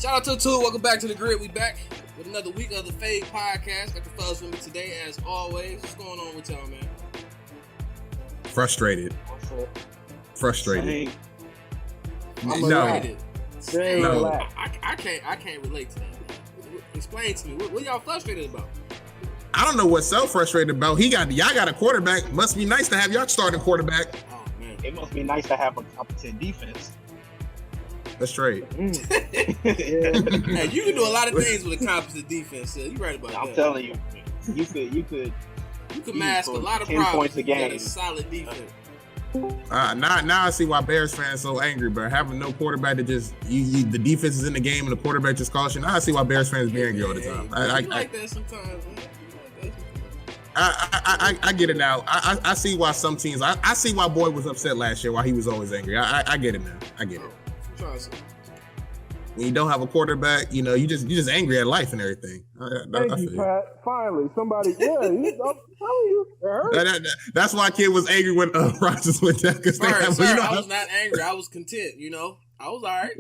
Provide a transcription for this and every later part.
Shout out to Two. Welcome back to the grid. We back with another week of the Fade Podcast. Got the fellas with me today, as always. What's going on with y'all, man? Frustrated. No. I can't relate to that. Explain to me. What y'all frustrated about? I don't know what so frustrated about. Y'all got a quarterback. Must be nice to have y'all starting quarterback. Oh man. It must be nice to have a competent defense. That's straight. Hey, you can do a lot of things with a competent defense. So you right about that. I'm telling you, you could mask a lot of problems if you got a solid defense. Now I see why Bears fans so angry, but having no quarterback to just the defense is in the game and the quarterback just costs you. Now I see why Bears fans be angry all the time. I like that sometimes, man. I get it now. I see why some teams. I see why Boyd was upset last year. Why he was always angry. I get it now. I get it. When you don't have a quarterback, you just angry at life and everything. Thank you, Pat. Finally, somebody. Yeah, I'm telling you. That's why kid was angry when Rodgers went down. I was not angry. I was content. I was all right.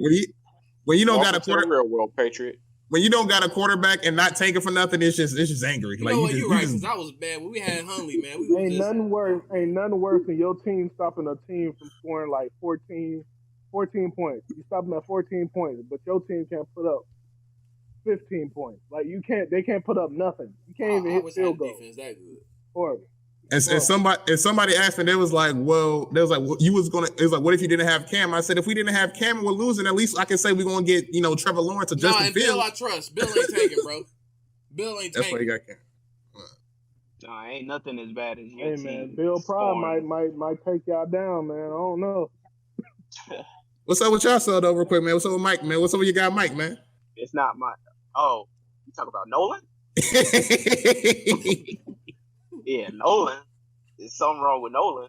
When you don't got a quarterback, real world patriot. When you don't got a quarterback and not taking for nothing, it's just angry. You're right. Because I was bad when we had Hundley, man. Ain't nothing worse than your team stopping a team from scoring like 14 points. You stop them at 14 points, but your team can't put up 15 points. Like they can't put up nothing. You can't even hit field goal. Defense that good. Horrible. And somebody asked me, it was like, what if you didn't have Cam? I said, if we didn't have Cam and we're losing, at least I can say we're gonna get, Trevor Lawrence or Justin Fields. Bill I trust. Bill ain't taking, bro. Bill ain't taking. That's why you got Cam. Nah, ain't nothing as bad as your team. Man, Bill Pride might take y'all down, man. I don't know. What's up with y'all, though, real quick, man? What's up with Mike, man? What's up with your guy, Mike, man? It's not my. Oh, you talk about Nolan? Yeah, Nolan. There's something wrong with Nolan.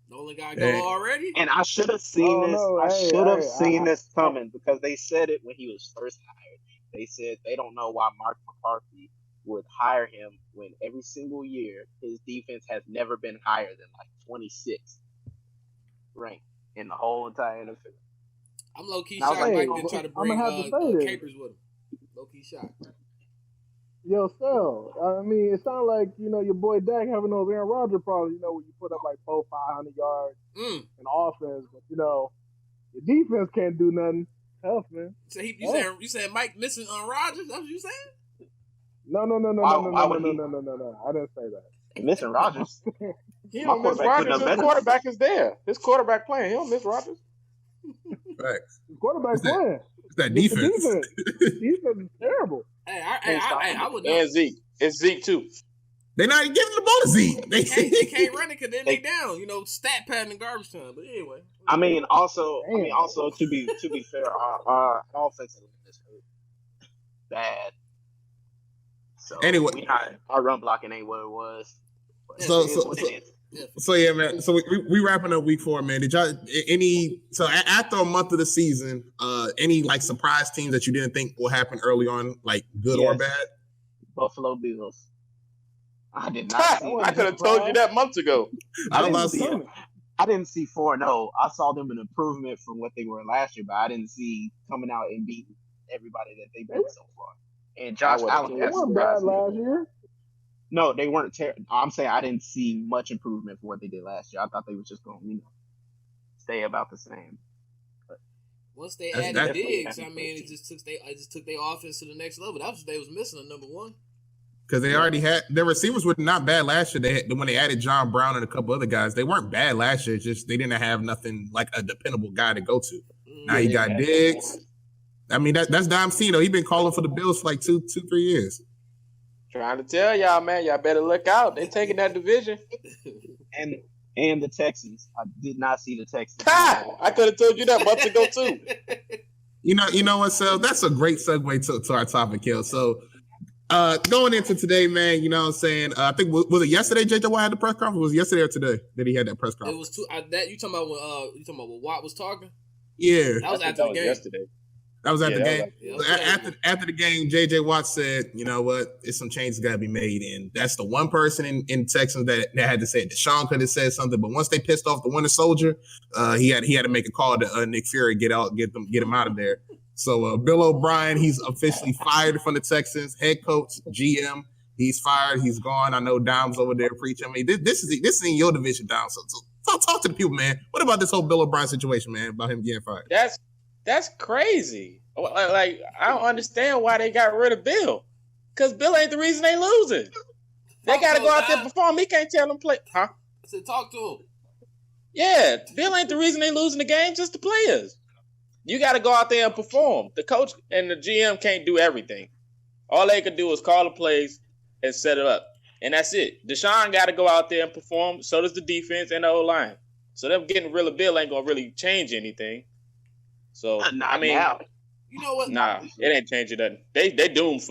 Nolan got to go already? And I should have seen this. I should have seen this coming because they said it when he was first hired. They said they don't know why Mark McCarthy would hire him when every single year his defense has never been higher than like 26th ranked in the whole entire NFL. I'm low-key shocked Mike didn't try to bring Capers with him. Low-key shocked. Yo, Sal, I mean, it sounds like, your boy Dak having those Aaron Rodgers problems, when you put up like 500 yards in offense, but, your defense can't do nothing. Tough, man. So you saying Mike missing on Rodgers? That's what you saying? No. I didn't say that. Missing Rodgers? He don't miss Rodgers. His quarterback is there. His quarterback playing. He don't miss Rodgers. Facts. His quarterback playing. It's that defense. Defense is terrible. Hey, I would know. And Zeke. It's Zeke, too. They're not even giving the ball to Zeke. They can't run it because then they down. Stat pad and garbage time. But anyway. I mean, also to be fair, our offensive line is bad. So anyway, our run blocking ain't what it was. So yeah, man. So we wrapping up week 4, man. Did y'all after a month of the season, any like surprise teams that you didn't think will happen early on, like good or bad? Buffalo Bills. I did not. I could have told you that months ago. I didn't see 4-0. I saw them an improvement from what they were last year, but I didn't see coming out and beating everybody that they beat so far. And Josh Allen they weren't bad last year. No, they weren't terrible. I'm saying I didn't see much improvement from what they did last year. I thought they were just going to, stay about the same. But once they added Diggs, it just took their offense to the next level. That was what they was missing at number 1. Because they already had their receivers were not bad last year. When they added John Brown and a couple other guys, they weren't bad last year. Just they didn't have nothing like a dependable guy to go to. Now you got Diggs. I mean that's Dom C. He's been calling for the Bills for like 2-3 years. Trying to tell y'all, man, y'all better look out. They're taking that division. And the Texans. I did not see the Texans. I could have told you that months ago too. You know what, so that's a great segue to our topic here. So going into today, man, you know what I'm saying? I think was it yesterday JJ Watt had the press conference? Was it yesterday or today that he had that press conference? It was you talking about when Watt was talking? Yeah. That was after the game. Yesterday. That was at the game. After the game, JJ Watt said, "You know what? It's some changes got to be made." And that's the one person in Texans that had to say it. Deshaun could have said something, but once they pissed off the Winter Soldier, he had to make a call to Nick Fury, get him out of there. So Bill O'Brien, he's officially fired from the Texans. Head coach, GM, he's fired. He's gone. I know Dom's over there preaching. I mean, this is in your division, Dom. So talk to the people, man. What about this whole Bill O'Brien situation, man? About him getting fired? That's crazy. Like I don't understand why they got rid of Bill. Because Bill ain't the reason they losing. They got to go out there and perform. He can't tell them play. Huh? I said, talk to him. Yeah, Bill ain't the reason they losing the game, just the players. You got to go out there and perform. The coach and the GM can't do everything. All they can do is call the plays and set it up. And that's it. Deshaun got to go out there and perform. So does the defense and the O-line. So them getting rid of Bill ain't going to really change anything. So, now. You know what? Nah, it ain't changing nothing. They doomed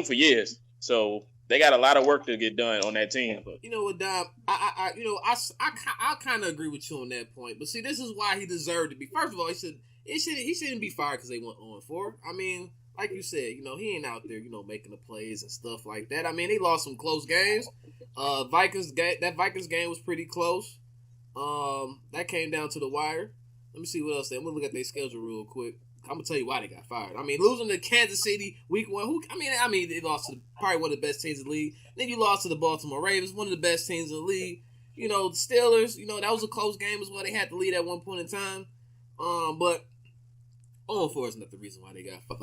for years. So they got a lot of work to get done on that team. But you know what, Dom? I kind of agree with you on that point. But see, this is why he deserved to be. First of all, he shouldn't be fired because they went 0-4. I mean, like you said, he ain't out there, making the plays and stuff like that. I mean, they lost some close games. Vikings game was pretty close. That came down to the wire. Let me see what else. I'm gonna look at their schedule real quick. I'm gonna tell you why they got fired. I mean, losing to Kansas City week 1. I mean, they lost to probably one of the best teams in the league. Then you lost to the Baltimore Ravens, one of the best teams in the league. The Steelers. That was a close game as well. They had to lead at one point in time. But 0-4 is not the reason why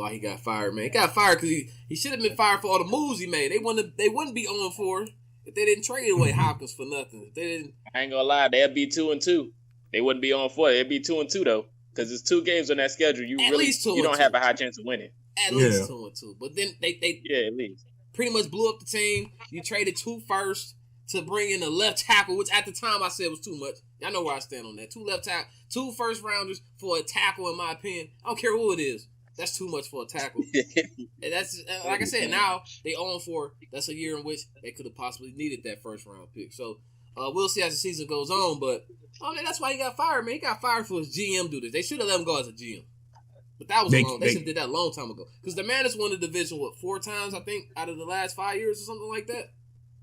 he got fired, man. He got fired because he should have been fired for all the moves he made. They wouldn't be 0-4 if they didn't trade away Hopkins for nothing. If they didn't. I ain't gonna lie, they'd be 2-2. They wouldn't be 0-4. They'd be 2-2 though. Because it's 2 games on that schedule, you don't have a high chance of winning. At least 2-2. But then they at least pretty much blew up the team. You traded 2 firsts to bring in a left tackle, which at the time I said was too much. Y'all know where I stand on that. 2 first rounders for a tackle, in my opinion. I don't care who it is. That's too much for a tackle. And that's like I said. Now they 0-4. That's a year in which they could have possibly needed that first round pick. So. We'll see as the season goes on, but that's why he got fired, man. He got fired for his GM duties. They should have let him go as a GM, but that was they should have did that a long time ago. Because the man has won the division 4 times, I think, out of the last 5 years or something like that.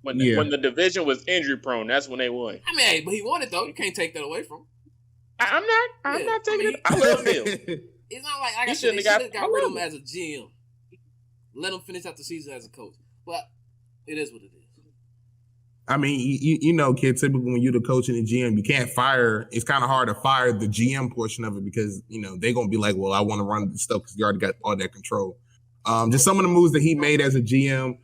When the division was injury prone, that's when they won. I mean, but he won it though. You can't take that away from him. I'm not taking it. I love Bill. It's not like I said, they should have got rid of him as a GM. Let him finish out the season as a coach, but it is what it is. I mean, kid, typically when you're the coach and the GM, you can't fire. It's kind of hard to fire the GM portion of it because, they're going to be like, well, I want to run the stuff because you already got all that control. Just some of the moves that he made as a GM.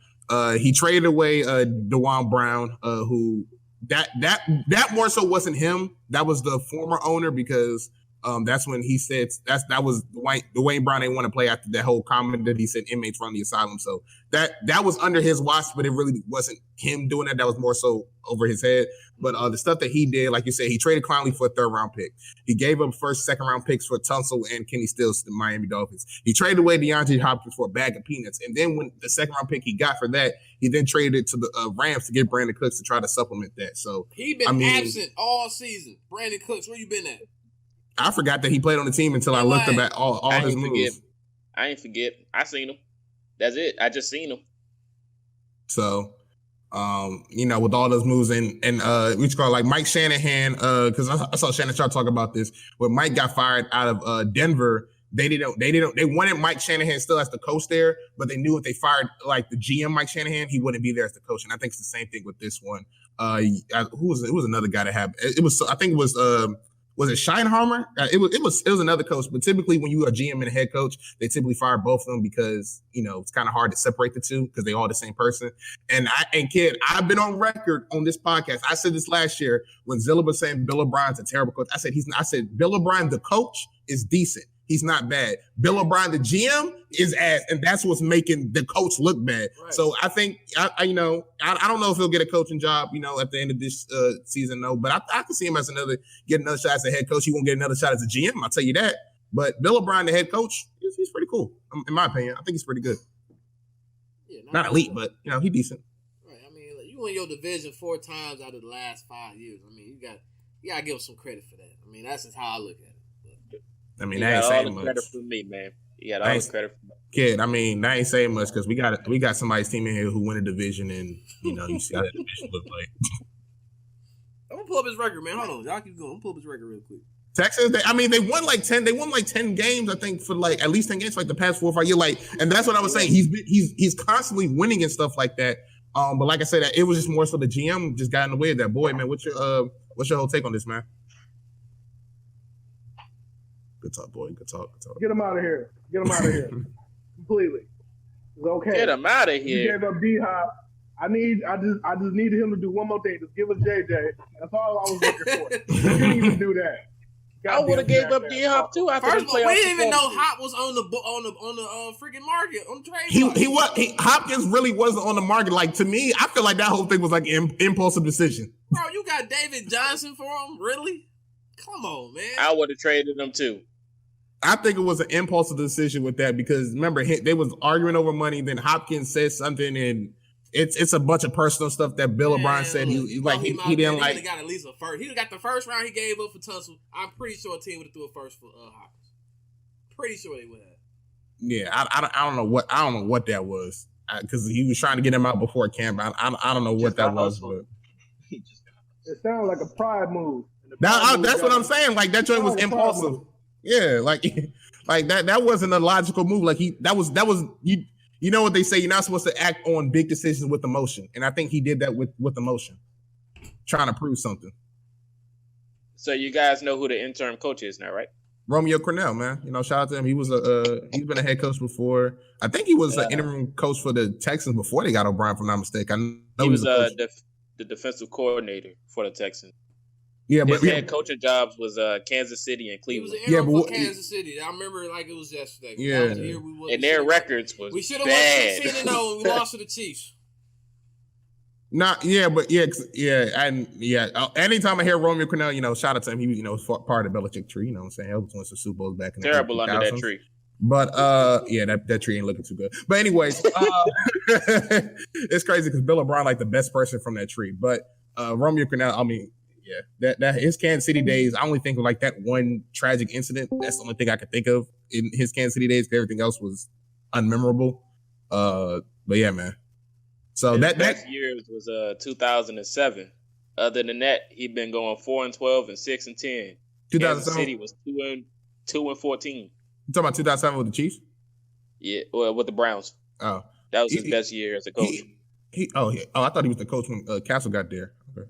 He traded away DeJuan Brown, who that more so wasn't him. That was the former owner because that's when he said that was Dwayne Brown didn't want to play after that whole comment that he said inmates run the asylum. So that was under his watch, but it really wasn't him doing it. That was more so over his head. But the stuff that he did, like you said, he traded Clowney for a 3rd round pick. He gave up first, 2nd round picks for Tunsil and Kenny Stills to the Miami Dolphins. He traded away DeAndre Hopkins for a bag of peanuts. And then when the 2nd round pick he got for that, he then traded it to the Rams to get Brandon Cooks to try to supplement that. So he been absent all season. Brandon Cooks, where you been at? I forgot that he played on the team until I looked at all his moves. I ain't forget. I seen him. That's it. I just seen him. So, with all those moves and we call like Mike Shanahan, because I saw Shannon Sharp talk about this. When Mike got fired out of Denver, they wanted Mike Shanahan still as the coach there, but they knew if they fired like the GM Mike Shanahan, he wouldn't be there as the coach. And I think it's the same thing with this one. Who was another guy that had it was I think it was it Scheinheimer? It was another coach, but typically when you are a GM and a head coach, they typically fire both of them because it's kind of hard to separate the two because they all the same person. And kid, I've been on record on this podcast. I said this last year when Zilla was saying Bill O'Brien's a terrible coach. I said Bill O'Brien the coach is decent. He's not bad. Bill O'Brien the GM is ass, and that's what's making the coach look bad. Right. So I think I don't know if he'll get a coaching job, at the end of this season, no. But I can see him as get another shot as a head coach. He won't get another shot as a GM. I'll tell you that. But Bill O'Brien, the head coach, he's pretty cool, in my opinion. I think he's pretty good. Yeah, not elite, but he's decent. Right. I mean, you won your division 4 times out of the last 5 years. I mean, you got to give him some credit for that. I mean, that's just how I look at it. I mean, that ain't saying much. All the credit for me, man. You got all the credit for me. Kid, I mean, that ain't saying much because we got somebody's team in here who win a division, and you see how that division look like. I'm gonna pull up his record, man. Hold on, y'all keep going. I'm gonna pull up his record real quick. Texas, they won like 10. They won like 10 games, I think, for like at least 10 games for like the past 4 or 5 years. Like, and that's what I was saying. He's constantly winning and stuff like that. But like I said, it was just more so the GM just got in the way of that. Boy, man, what's your whole take on this, man? Good talk, boy. Good talk. Get him out of here. Completely. It's okay. Get him out of You here. gave up D-Hop. I just needed him to do one more thing. Just give us JJ. That's all I was looking for. He didn't even do that. I would have gave up D-Hop too. First of all, we didn't even know Hop was on the freaking market on the trade. Hopkins really wasn't on the market. Like, to me, I feel like that whole thing was like an impulsive decision. Bro, you got David Johnson for him? Really? Come on, man. I would have traded him too. I think it was an impulsive decision with that because remember they was arguing over money. Then Hopkins said something, and it's a bunch of personal stuff that Bill O'Brien said he didn't like. He got at least a first. He got the first round he gave up for Tunsil. I'm pretty sure a team would have threw a first for Hopkins. Pretty sure they would have. Yeah, I don't know what that was because he was trying to get him out before camp. I don't know what that was, but it sounded like a pride move. That's what I'm saying. Like that joint was impulsive. Yeah, like that wasn't a logical move. Like that was you know what they say, you're not supposed to act on big decisions with emotion. And I think he did that with emotion. Trying to prove something. So you guys know who the interim coach is now, right? Romeo Cornell, man. You know, shout out to him. He was he's been a head coach before. I think he was an interim coach for the Texans before they got O'Brien, if I'm not mistaken. He was the defensive coordinator for the Texans. Yeah, but his head coaching jobs was Kansas City and Cleveland. He was for Kansas City. I remember like it was yesterday. Yeah, and their records was we should have bad. won 16-0 and we lost to the Chiefs. Anytime I hear Romeo Cornell, you know, shout out to him. He, you know, was part of the Belichick tree. You know what I'm saying? Helped win some Super Bowls back in the terrible under that tree. But that tree ain't looking too good. But anyways, it's crazy because Bill O'Brien like the best person from that tree. But Romeo Cornell, I mean. Yeah, that his Kansas City days. I only think of like that one tragic incident. That's the only thing I could think of in his Kansas City days. Everything else was unmemorable. But yeah, man. So his best years was 2007. Other than that, he'd been going 4-12 and 6-10. Kansas City was 2-14. You talking about 2007 with the Chiefs? Yeah, well, with the Browns. Oh, that was his best year as a coach. I thought he was the coach when Castle got there. Okay.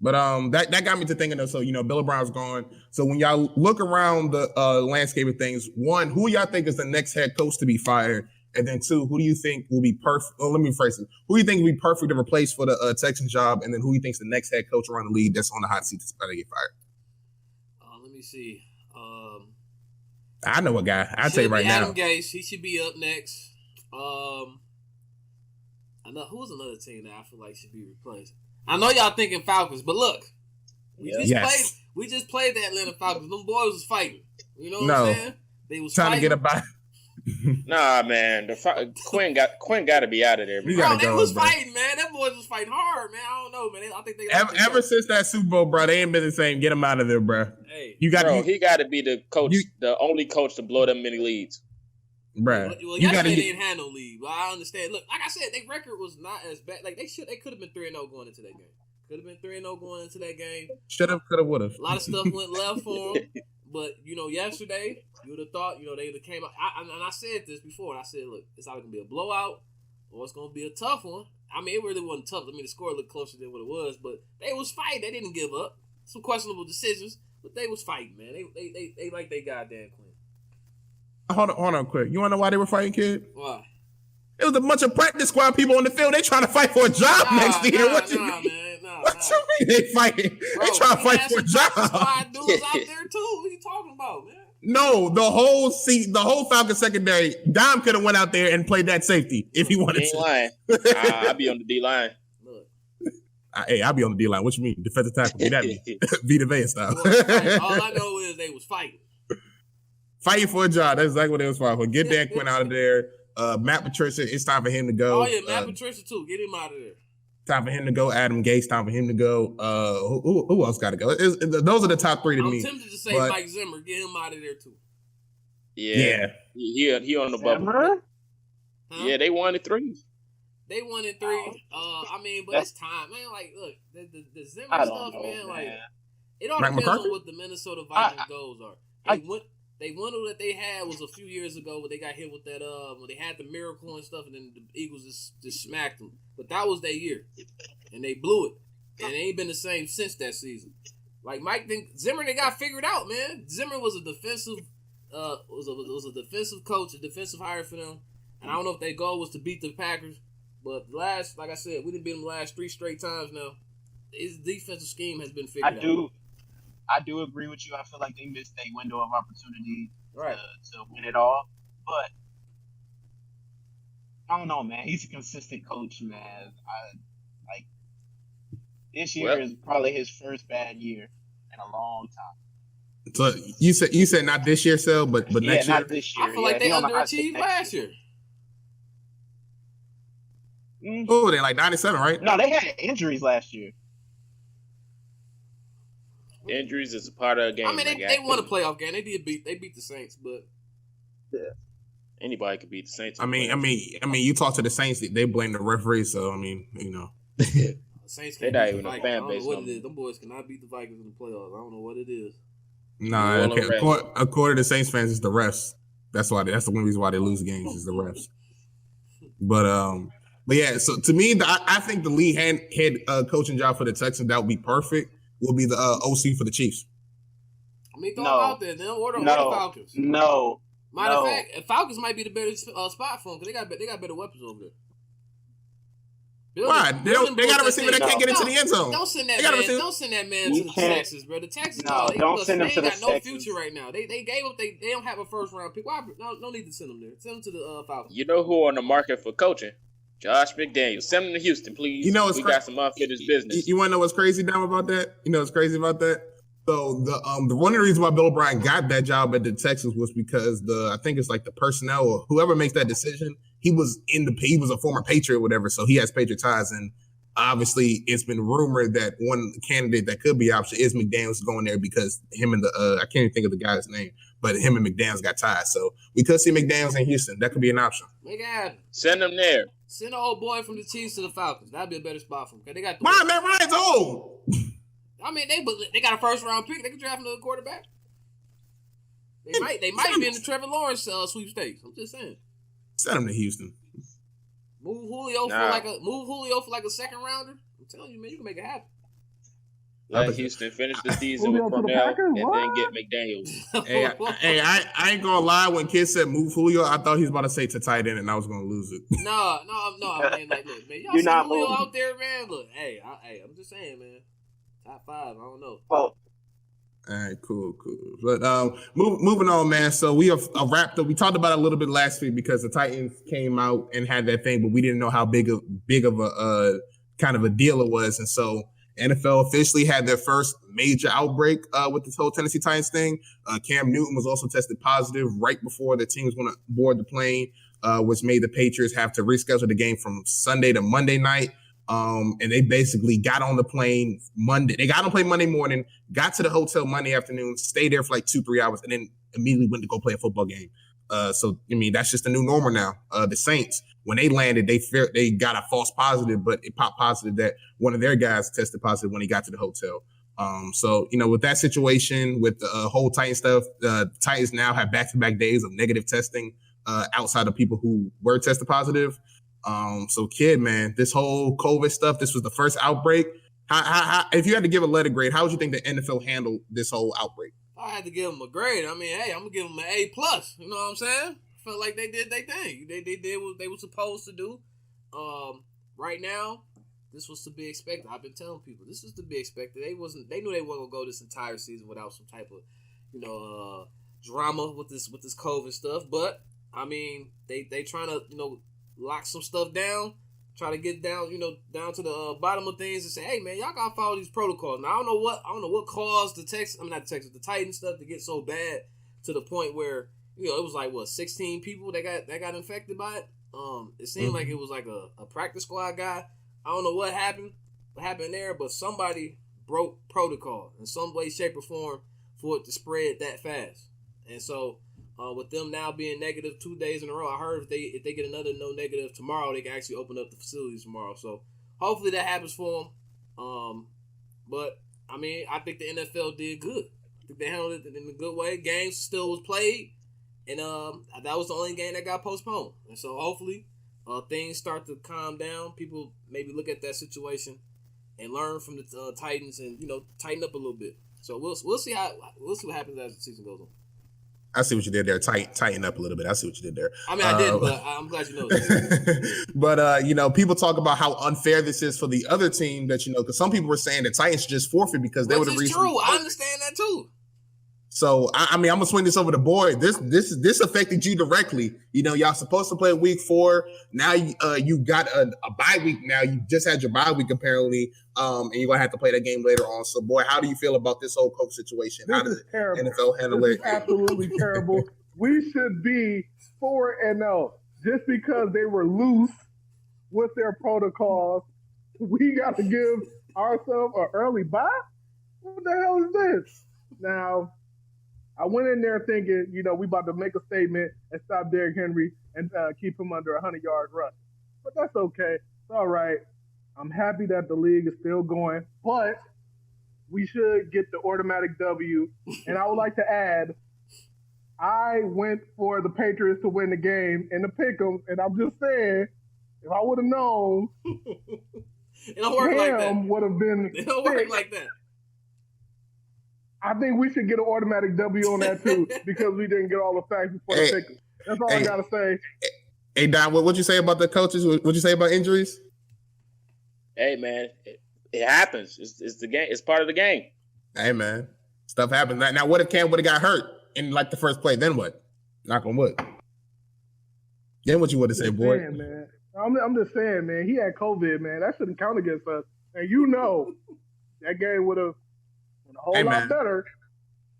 But that got me to thinking of, so, you know, Bill O'Brien's gone. So when y'all look around the landscape of things, one, who y'all think is the next head coach to be fired? And then two, who do you think will be perfect? Oh, let me rephrase it. Who do you think will be perfect to replace for the Texans job? And then who do you think is the next head coach around the league that's on the hot seat that's about to get fired? Let me see. I know a guy. I'll tell you right now. Adam Gase. He should be up next. I know who's another team that I feel like should be replaced. I know y'all thinking Falcons, but look, we just played the Atlanta Falcons. Them boys was fighting. You know what I'm saying? They was trying to get a bye. Nah, man. Quinn got to be out of there. Bro, they was fighting, man. That boys was fighting hard, man. I don't know, man. I think they ever since that Super Bowl, bro, they ain't been the same. Get them out of there, bro. Hey, he got to be the coach, the only coach to blow them many leads. Bruh. Well, yesterday they didn't have no lead, but I understand. Look, like I said, their record was not as bad. Like they could have been 3-0 going into that game. Could have been 3-0 going into that game. Should have, could have, would have. A lot of stuff went left for them. But, you know, yesterday, you would have thought, you know, they would have came out. And I said this before. And I said, look, it's either going to be a blowout or it's going to be a tough one. I mean, it really wasn't tough. I mean, the score looked closer than what it was. But they was fighting. They didn't give up. Some questionable decisions. But they was fighting, man. They like they goddamn Quinn. Hold on quick. You want to know why they were fighting, kid? Why? It was a bunch of practice squad people on the field. They trying to fight for a job next year. What you mean? What you mean they fighting? Bro, they trying to fight for a job. Squad dudes out there too. What are you talking about, man? No, the whole Falcons secondary, Dom could have went out there and played that safety if he wanted to. Lying. I'd be on the D line. Hey, I'll be on the D line. What you mean? Defensive tackle. Be that me. Vita Vea style. All I know is they was fighting. Fighting for a job. That's exactly what they was fighting for. Get Dan Quinn out of there. Matt Patricia, it's time for him to go. Oh, yeah, Matt Patricia, too. Get him out of there. Time for him to go. Adam Gase, time for him to go. Who else got to go? Those are the top three to me. I'm tempted to say Mike Zimmer. Get him out of there, too. Yeah. He on the bubble. Huh? Yeah, they won at 3. They won in 3. I mean, but it's time, man. Like, look, the Zimmer stuff, man. Like, It all Mike depends McCarthy? on what the Minnesota Vikings goals are. They one that they had was a few years ago when they got hit with that when they had the miracle and stuff, and then the Eagles just smacked them. But that was their year, and they blew it, and it ain't been the same since that season. Like Mike Zimmer, they got figured out, man. Zimmer was a defensive was a defensive coach, a defensive hire for them, and I don't know if their goal was to beat the Packers, but like I said, we didn't beat them the last 3 straight times now. His defensive scheme has been figured out. I do agree with you. I feel like they missed a window of opportunity right. to win it all. But I don't know, man. He's a consistent coach, man. This year is probably his first bad year in a long time. So you said not this year, Sel, but next year. Not this year. I feel like they underachieved last year. Oh, they're like 97, right? No, they had injuries last year. Injuries is a part of the game. I mean, they won a playoff game. They beat the Saints, but anybody could beat the Saints. I mean, you talk to the Saints, they blame the referee. So I mean, the Saints can't not beat even the a Vikings. fan I don't base. know what it is. Them boys cannot beat the Vikings in the playoffs. I don't know what it is. Nah, according to Saints fans, it's the refs. That's the one reason why they lose games is the refs. But yeah, so to me, I think the lead head coaching job for the Texans that would be perfect. Will be the OC for the Chiefs. I mean, throw them out there. Then order the Falcons. No. Matter of fact, Falcons might be the better spot for them because they got better weapons over there. Why? They got a receiver that can't get into the end zone. Don't send that man. Don't send that man to the Texans, bro. The Texans, don't send him to the Texans. They got no future right now. They gave up. They don't have a first round pick. Why? No need to send them there. Send them to the Falcons. You know who on the market for coaching? Josh McDaniels. Send him to Houston, please. We got some unfinished business. You want to know what's crazy, Dom, about that? You know what's crazy about that? So the one of the reasons why Bill O'Brien got that job at the Texans was because I think it's like the personnel or whoever makes that decision. He was a former Patriot or whatever, so he has Patriot ties, and obviously it's been rumored that one candidate that could be option is McDaniels going there because him and I can't even think of the guy's name, but him and McDaniels got ties, so we could see McDaniels in Houston. That could be an option. Make it happen. Send him there. Send the old boy from the Chiefs to the Falcons. That'd be a better spot for him. They got man, Ryan's old. I mean, they got a first round pick. They can draft another quarterback. They might be in the Trevor Lawrence sweepstakes. I'm just saying. Send him to Houston. Move Julio for like a second rounder. I'm telling you, man, you can make it happen. Let Houston finish the season with Cornell and then get McDaniels. Hey, I ain't gonna lie. When kids said move Julio, I thought he was about to say to tight end, and I was gonna lose it. No. I mean, like, look, man, y'all see Julio out there, man. Look, hey, I'm just saying, man. Top 5, I don't know. Oh. All right, cool. But moving on, man. So we have wrapped up. We talked about it a little bit last week because the Titans came out and had that thing, but we didn't know how big of a kind of a deal it was, and so. NFL officially had their first major outbreak with this whole Tennessee Titans thing. Cam Newton was also tested positive right before the team was going to board the plane, which made the Patriots have to reschedule the game from Sunday to Monday night. And they basically got on the plane Monday. They got on the plane Monday morning, got to the hotel Monday afternoon, stayed there for like 2-3 hours, and then immediately went to go play a football game. So, I mean, that's just the new normal now. The Saints, when they landed, they got a false positive, but it popped positive that one of their guys tested positive when he got to the hotel. So, with that situation, with the whole Titan stuff, the Titans now have back-to-back days of negative testing outside of people who were tested positive. So, kid, man, this whole COVID stuff, this was the first outbreak. How, if you had to give a letter grade, how would you think the NFL handled this whole outbreak? I had to give them a grade. I mean, hey, I'm gonna give them an A+. You know what I'm saying? Felt like they did their thing. They did what they were supposed to do. Right now, this was to be expected. I've been telling people this was to be expected. They knew they weren't gonna go this entire season without some type of drama with this COVID stuff. But I mean, they trying to lock some stuff down. Try to get down to the bottom of things and say, hey man, y'all gotta follow these protocols. Now I don't know what caused the Titans stuff to get so bad to the point where it was like 16 people that got infected by it. It seemed like it was like a practice squad guy. I don't know what happened there, but somebody broke protocol in some way, shape, or form for it to spread that fast. And so with them now being negative 2 days in a row, I heard if they get another no negative tomorrow, they can actually open up the facilities tomorrow. So hopefully that happens for them. But I mean, I think the NFL did good. I think they handled it in a good way. Games still was played, and that was the only game that got postponed. And so hopefully, things start to calm down. People maybe look at that situation and learn from the Titans, and tighten up a little bit. So we'll see what happens as the season goes on. I see what you did there. Tighten up a little bit. I see what you did there. I mean, I didn't, but I'm glad you know. But people talk about how unfair this is for the other team. That because some people were saying the Titans should just forfeit because they were the reason. True. I understand that too. So I mean, I'm gonna swing this over to Boyd. This affected you directly. Y'all supposed to play week 4. Now you got a bye week. Now you just had your bye week apparently, and you're gonna have to play that game later on. So, Boyd, how do you feel about this whole coach situation? How does terrible. NFL handle this it? Is absolutely terrible. We should be 4-0 just because they were loose with their protocols. We got to give ourselves an early bye. What the hell is this? Now, I went in there thinking, we about to make a statement and stop Derrick Henry and keep him under 100 yards rush. But that's okay. It's all right. I'm happy that the league is still going, but we should get the automatic W. And I would like to add, I went for the Patriots to win the game in the pick'em, and I'm just saying, if I would have known, it don't work like that. Would have been. It don't work like that. I think we should get an automatic W on that too because we didn't get all the facts before the pick. That's all I gotta say. Hey Don, what'd you say about the coaches? What'd you say about injuries? Hey man, it happens. It's the game. It's part of the game. Hey man, stuff happens. Now, what if Cam would have got hurt in like the first play? Then what? Knock on wood. Then what you would have said, boy? Man, I'm just saying, man. He had COVID, man. That shouldn't count against us. And that game would have a whole lot better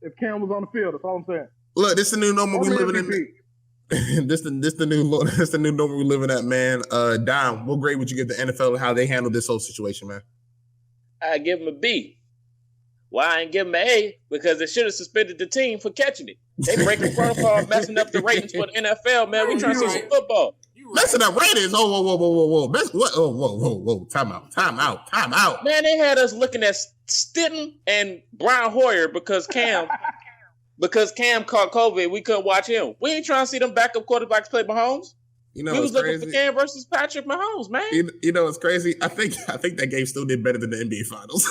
if Cam was on the field. That's all I'm saying. Look, this is the new normal we living in. This the new normal we living at, man. Dom, what grade would you give the NFL and how they handle this whole situation, man? I give them a B. Why I ain't give them an A? Because they should have suspended the team for catching it. They breaking protocol, messing up the ratings for the NFL, man. We trying to see some football. Messing up ratings. Oh, whoa. What? Oh, whoa. Time out. Man, they had us looking at Stitton and Brian Hoyer because Cam caught COVID. We couldn't watch him. We ain't trying to see them backup quarterbacks play Mahomes. We was looking for Cam versus Patrick Mahomes, man. It's crazy. I think that game still did better than the NBA Finals.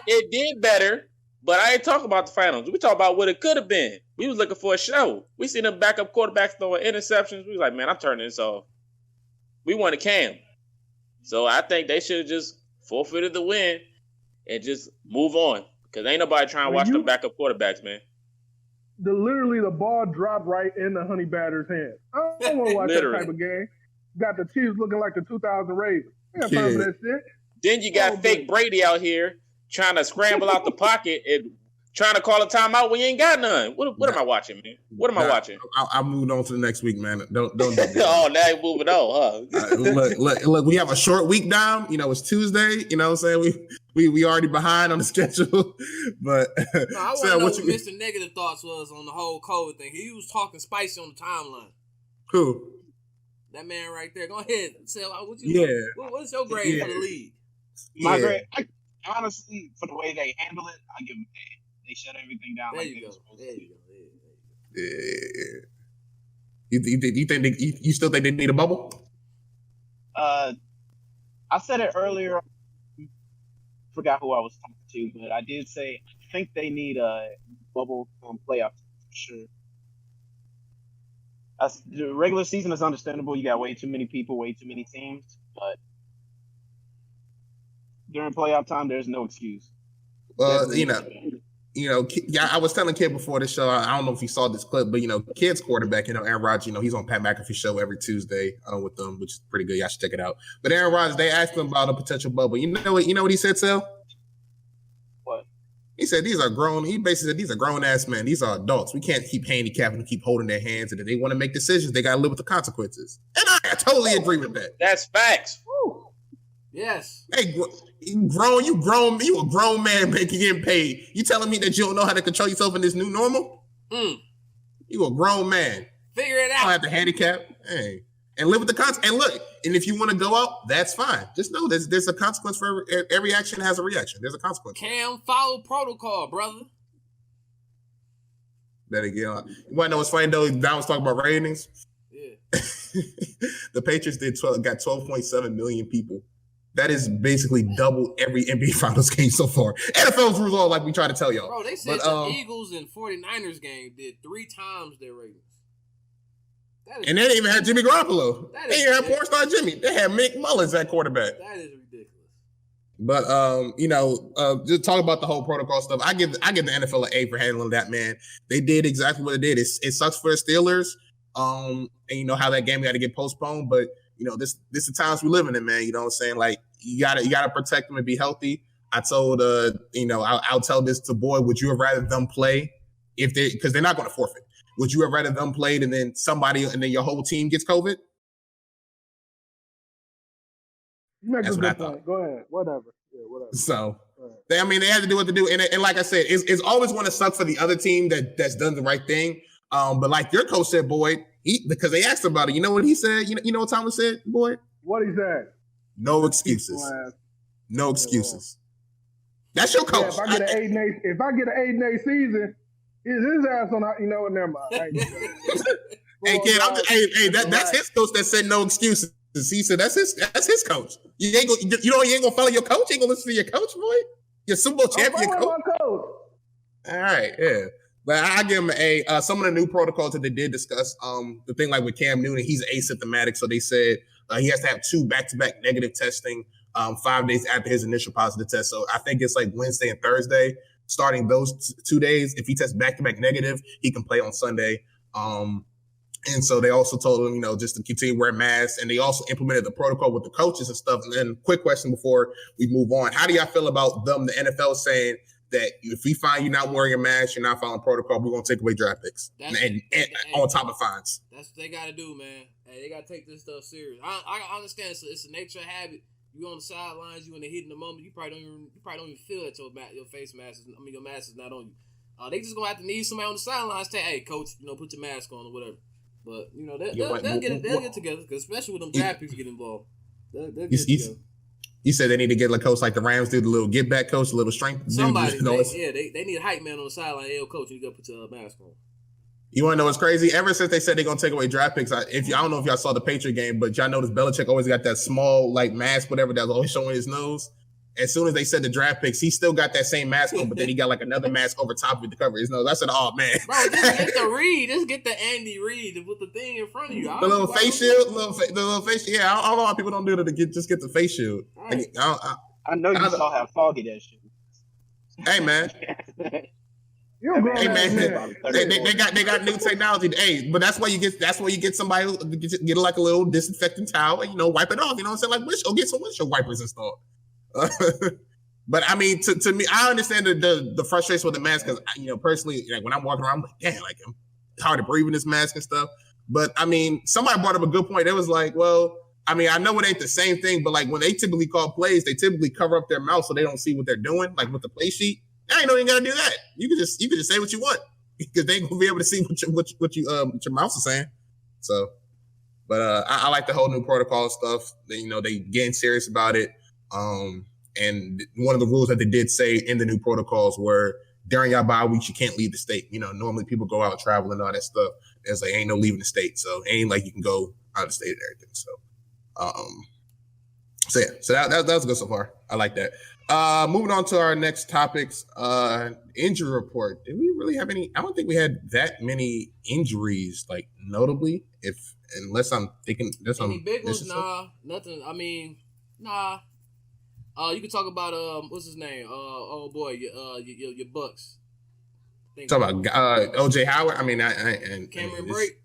It did better, but I ain't talking about the finals. We talk about what it could have been. We was looking for a show. We seen them backup quarterbacks throwing interceptions. We was like, man, I'm turning this off. We wanted Cam. So I think they should have just forfeited the win and just move on. Because ain't nobody trying to watch them backup quarterbacks, man. Literally, the ball dropped right in the Honey Badger's hand. I don't want to watch that type of game. Got the Chiefs looking like the 2000 Ravens. I got time for that shit. Then you got fake Brady out here trying to scramble out the pocket and trying to call a timeout when you ain't got none. What am I watching, man? What am I watching? I'll move on to the next week, man. Don't do that. Oh, now you're moving on, huh? Look, we have a short week down. It's Tuesday. You know what I'm saying? We already behind on the schedule. But I want to know what Mr. Negative thoughts was on the whole COVID thing. He was talking spicy on the timeline. Who? That man right there. Go ahead. Say what's your grade for the league? My grade, honestly, for the way they handle it, I give them A. They shut everything down. There you go. Yeah. You think you still think they need a bubble? I said it earlier. Forgot who I was talking to, but I did say I think they need a bubble playoff for sure. The regular season is understandable. You got way too many people, way too many teams, but during playoff time, there's no excuse. Well, I was telling Kid before the show, I don't know if you saw this clip, but Kid's quarterback, Aaron Rodgers, he's on Pat McAfee's show every Tuesday with them, which is pretty good. Y'all should check it out. But Aaron Rodgers, they asked him about a potential bubble. You know what he said, Sal? What? He said these are grown. He basically said these are grown ass men. These are adults. We can't keep handicapping and keep holding their hands, and if they want to make decisions, they got to live with the consequences. And I totally agree with that. That's facts. Woo. Yes. Hey, you a grown man getting paid. You telling me that you don't know how to control yourself in this new normal? You a grown man. Figure it out. You don't have to handicap. Hey. And live with the consequences. And look, And if you want to go up, that's fine. Just know there's a consequence for every action has a reaction. There's a consequence. Cam, follow protocol, brother. Better get on. You want to know what's funny though? Don was talking about ratings. Yeah. The Patriots got 12.7 million people. That is basically double every NBA Finals game so far. NFL's rules all like we try to tell y'all. Bro, they said the Eagles and 49ers game did 3 times their ratings. And they didn't even have Jimmy Garoppolo. They didn't have porn star Jimmy. They had Mick Mullins at quarterback. That is ridiculous. But just talk about the whole protocol stuff. I give the NFL an A for handling that, man. They did exactly what it did. It sucks for the Steelers. And you know how that game got to get postponed, but you know, this is the times we living in, man. You know what I'm saying? Like you gotta protect them and be healthy. I told I'll tell this to Boyd, would you have rather them play because they're not gonna forfeit. Would you have rather them played and then your whole team gets COVID? That's what I thought. Go ahead. Whatever. Yeah, whatever. So they had to do what to do. And like I said, it's always going to suck for the other team that's done the right thing. But like your coach said, Boyd, because they asked about it. You know what he said? You know what Thomas said, Boyd? What he said? No excuses. No excuses. That's your coach. Yeah, if I get an 8-8 season, his ass on. You know what? Never mind. Hey, kid, that's his coach that said no excuses. He said that's his coach. You ain't gonna follow your coach. You ain't gonna listen to your coach, boy. Your Super Bowl champion coach. All right, yeah. But I give him an A. Some of the new protocols that they did discuss, the thing like with Cam Newton, he's asymptomatic, so they said he has to have 2 back-to-back negative testing 5 days after his initial positive test. So I think it's like Wednesday and Thursday. Starting those 2 days, if he tests back-to-back negative, he can play on Sunday. And so they also told him, just to continue to wear masks. And they also implemented the protocol with the coaches and stuff. And then quick question before we move on. How do y'all feel about the NFL saying that if we find you not wearing a mask, you're not following protocol, we're going to take away draft picks and on top of fines? That's what they got to do, man. Hey, they got to take this stuff serious. I understand it's a nature of habit. You on the sidelines, you in the heat in the moment. You probably don't even feel that your face mask your mask is not on you. They just going to have to need somebody on the sidelines to say, hey, coach, put your mask on or whatever. But they'll get together, because especially with them draft picks get involved. They'll get together. You said they need to get a coach like the Rams do, the little get back coach, the little strength. Somebody, they need a hype man on the sideline. Hey, coach, you got to put your mask on. You want to know what's crazy? Ever since they said they're gonna take away draft picks, I don't know if y'all saw the Patriot game, but y'all noticed Belichick always got that small like mask, whatever, that's always showing his nose. As soon as they said the draft picks, he still got that same mask on, but then he got like another mask over top of it to cover his nose. I said, "Oh man, bro, just get the Reed, just get the Andy Reid and put the thing in front of you." The little face shield, the little face shield. Yeah, I don't know why people don't do that to get the face shield. Right. I know you saw how foggy that shit. Hey man. Hey man, they got new technology. Hey, but that's why you get somebody get like a little disinfecting towel and wipe it off. You know what I'm saying? Like get some windshield wipers installed. But I mean, to me, I understand the frustration with the mask because personally, like when I'm walking around, I'm like, damn, like it's hard to breathe in this mask and stuff. But I mean, somebody brought up a good point. It was like, well, I mean, I know it ain't the same thing, but like when they typically call plays, they typically cover up their mouth so they don't see what they're doing, like with the play sheet. I ain't know you gotta do that. You can just say what you want because they ain't gonna be able to see what your mouth is saying. So, but I like the whole new protocol stuff. They getting serious about it. And one of the rules that they did say in the new protocols were during your bye weeks you can't leave the state. Normally people go out traveling and all that stuff. There's like ain't no leaving the state, so it ain't like you can go out of the state and everything. So that was good so far. I like that. Moving on to our next topics, injury report. Did we really have any? I don't think we had that many injuries, like notably. Unless I'm thinking there's any big ones? Nah, nothing. I mean, nah. You can talk about what's his name? Oh boy, your Bucks. Talk about OJ Howard. I mean, Cameron Brake.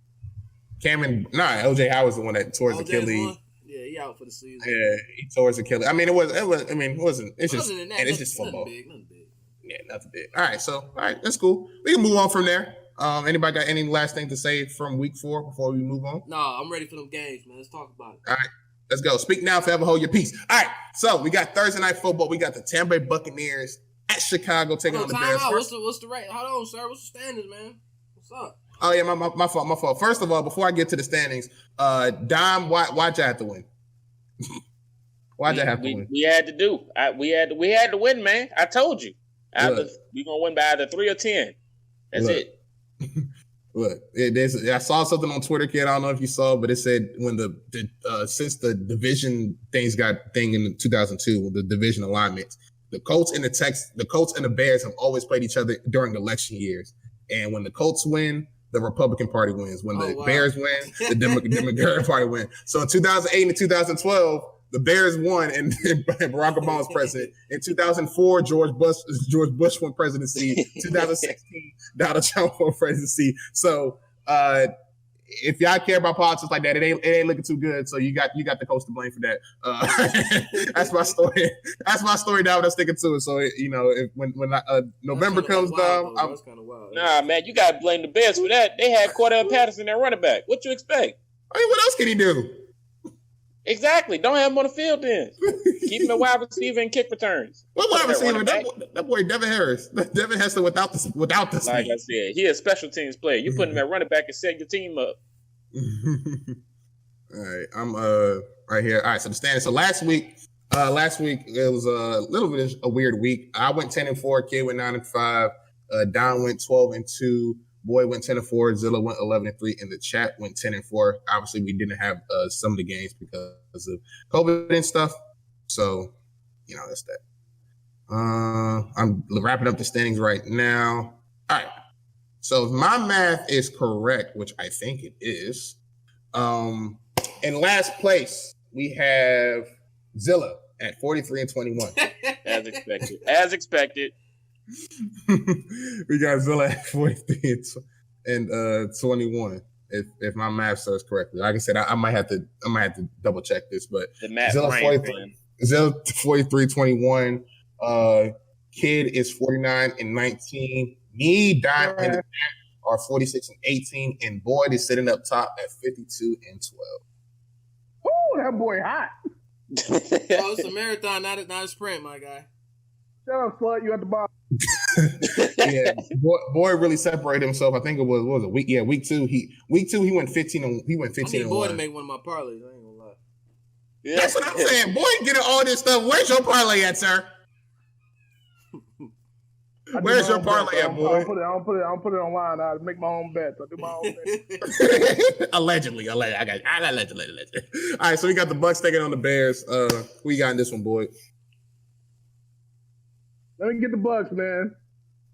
OJ Howard's the one that tore his Achilles. Yeah, he out for the season. Yeah, he tore his Achilles. I mean, it wasn't. It's just, it's just football. Nothing big. Yeah, nothing big. All right, that's cool. We can move on from there. Anybody got any last thing to say from week 4 before we move on? No, I'm ready for them games, man. Let's talk about it. All right, let's go. Speak now, forever hold your peace. All right, so we got Thursday night football. We got the Tampa Bay Buccaneers at Chicago taking on the Bears. What's the rate? Hold on, sir. What's the standings, man? What's up? Oh yeah, my fault. First of all, before I get to the standings, Dom, why'd you have to win? Why'd they have to win? We had to do. We had to win, man. I told you. We're gonna win by either 3 or 10. That's it. Look, I saw something on Twitter, kid. I don't know if you saw, but it said when since the division things got in 2002, the division alignments, the Colts and the Bears have always played each other during election years. And when the Colts win, the Republican Party wins. When the Bears win, the Democratic Party wins. So in 2008 and 2012, the Bears won, and Barack Obama was president. In 2004, George Bush won presidency. 2016, Donald Trump won presidency. So if y'all care about politics like that, it ain't looking too good. So you got the Colts to blame for that. That's my story. That's my story now. I'm sticking to it. So when November comes down, that's kind of wild. Nah, man, you gotta blame the Bears for that. They had Cordell Patterson at running back. What you expect? I mean, what else can he do? Exactly. Don't have him on the field then. Keep him a wide receiver and kick returns. What wide receiver? That boy Devin Harris. Devin Harris without the speed. Like I said, he a special teams player. You put him at running back and set your team up. All right, I'm right here. All right, so the standings. So last week it was a little bit of a weird week. I went 10-4. Kid went 9-5. Don went 12-2. Boy went 10-4. Zilla went 11-3, and the chat went 10-4. Obviously, we didn't have some of the games because of COVID and stuff. So, that's that. I'm wrapping up the standings right now. All right. So if my math is correct, which I think it is, in last place we have Zilla at 43-21. As expected. As expected. We got Zilla at 43 and 21. If my math serves correctly, like I said, I might have to double check this, but Zilla 43-21. Kid is 49-19. Me, Don, and the are 46-18, and Boyd is sitting up top at 52-12. Oh, that boy hot. It's a marathon, not a sprint, my guy. Shut up, slut. You at the bottom. Yeah, Boyd really separated himself. I think it was a week. Yeah, week two. He went 15. He went 15. I need Boyd to make one of my parlays. I ain't gonna lie. Yeah. That's what I'm saying. Boyd getting all this stuff. Where's your parlay at, sir? Where's your parlay at, boy? I don't put it online. I make my own bets. I do my own bets. Allegedly. I got allegedly. All right, so we got the Bucks taking on the Bears. Who you got in this one, boy? Let me get the Bucks, man.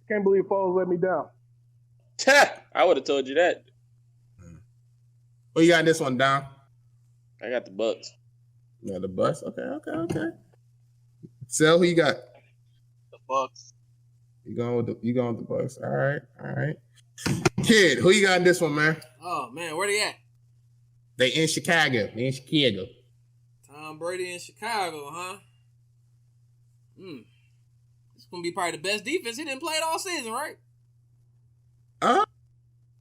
Can't believe Foles let me down. I would have told you that. Who you got in this one, Don? I got the Bucks. Yeah, the Bucks. Okay. Sel, who you got? The Bucks. You going with the Bucks? All right. Kid, who you got in this one, man? Oh man, where they at? They in Chicago. Tom Brady in Chicago, huh? It's gonna be probably the best defense. He didn't play it all season, right? I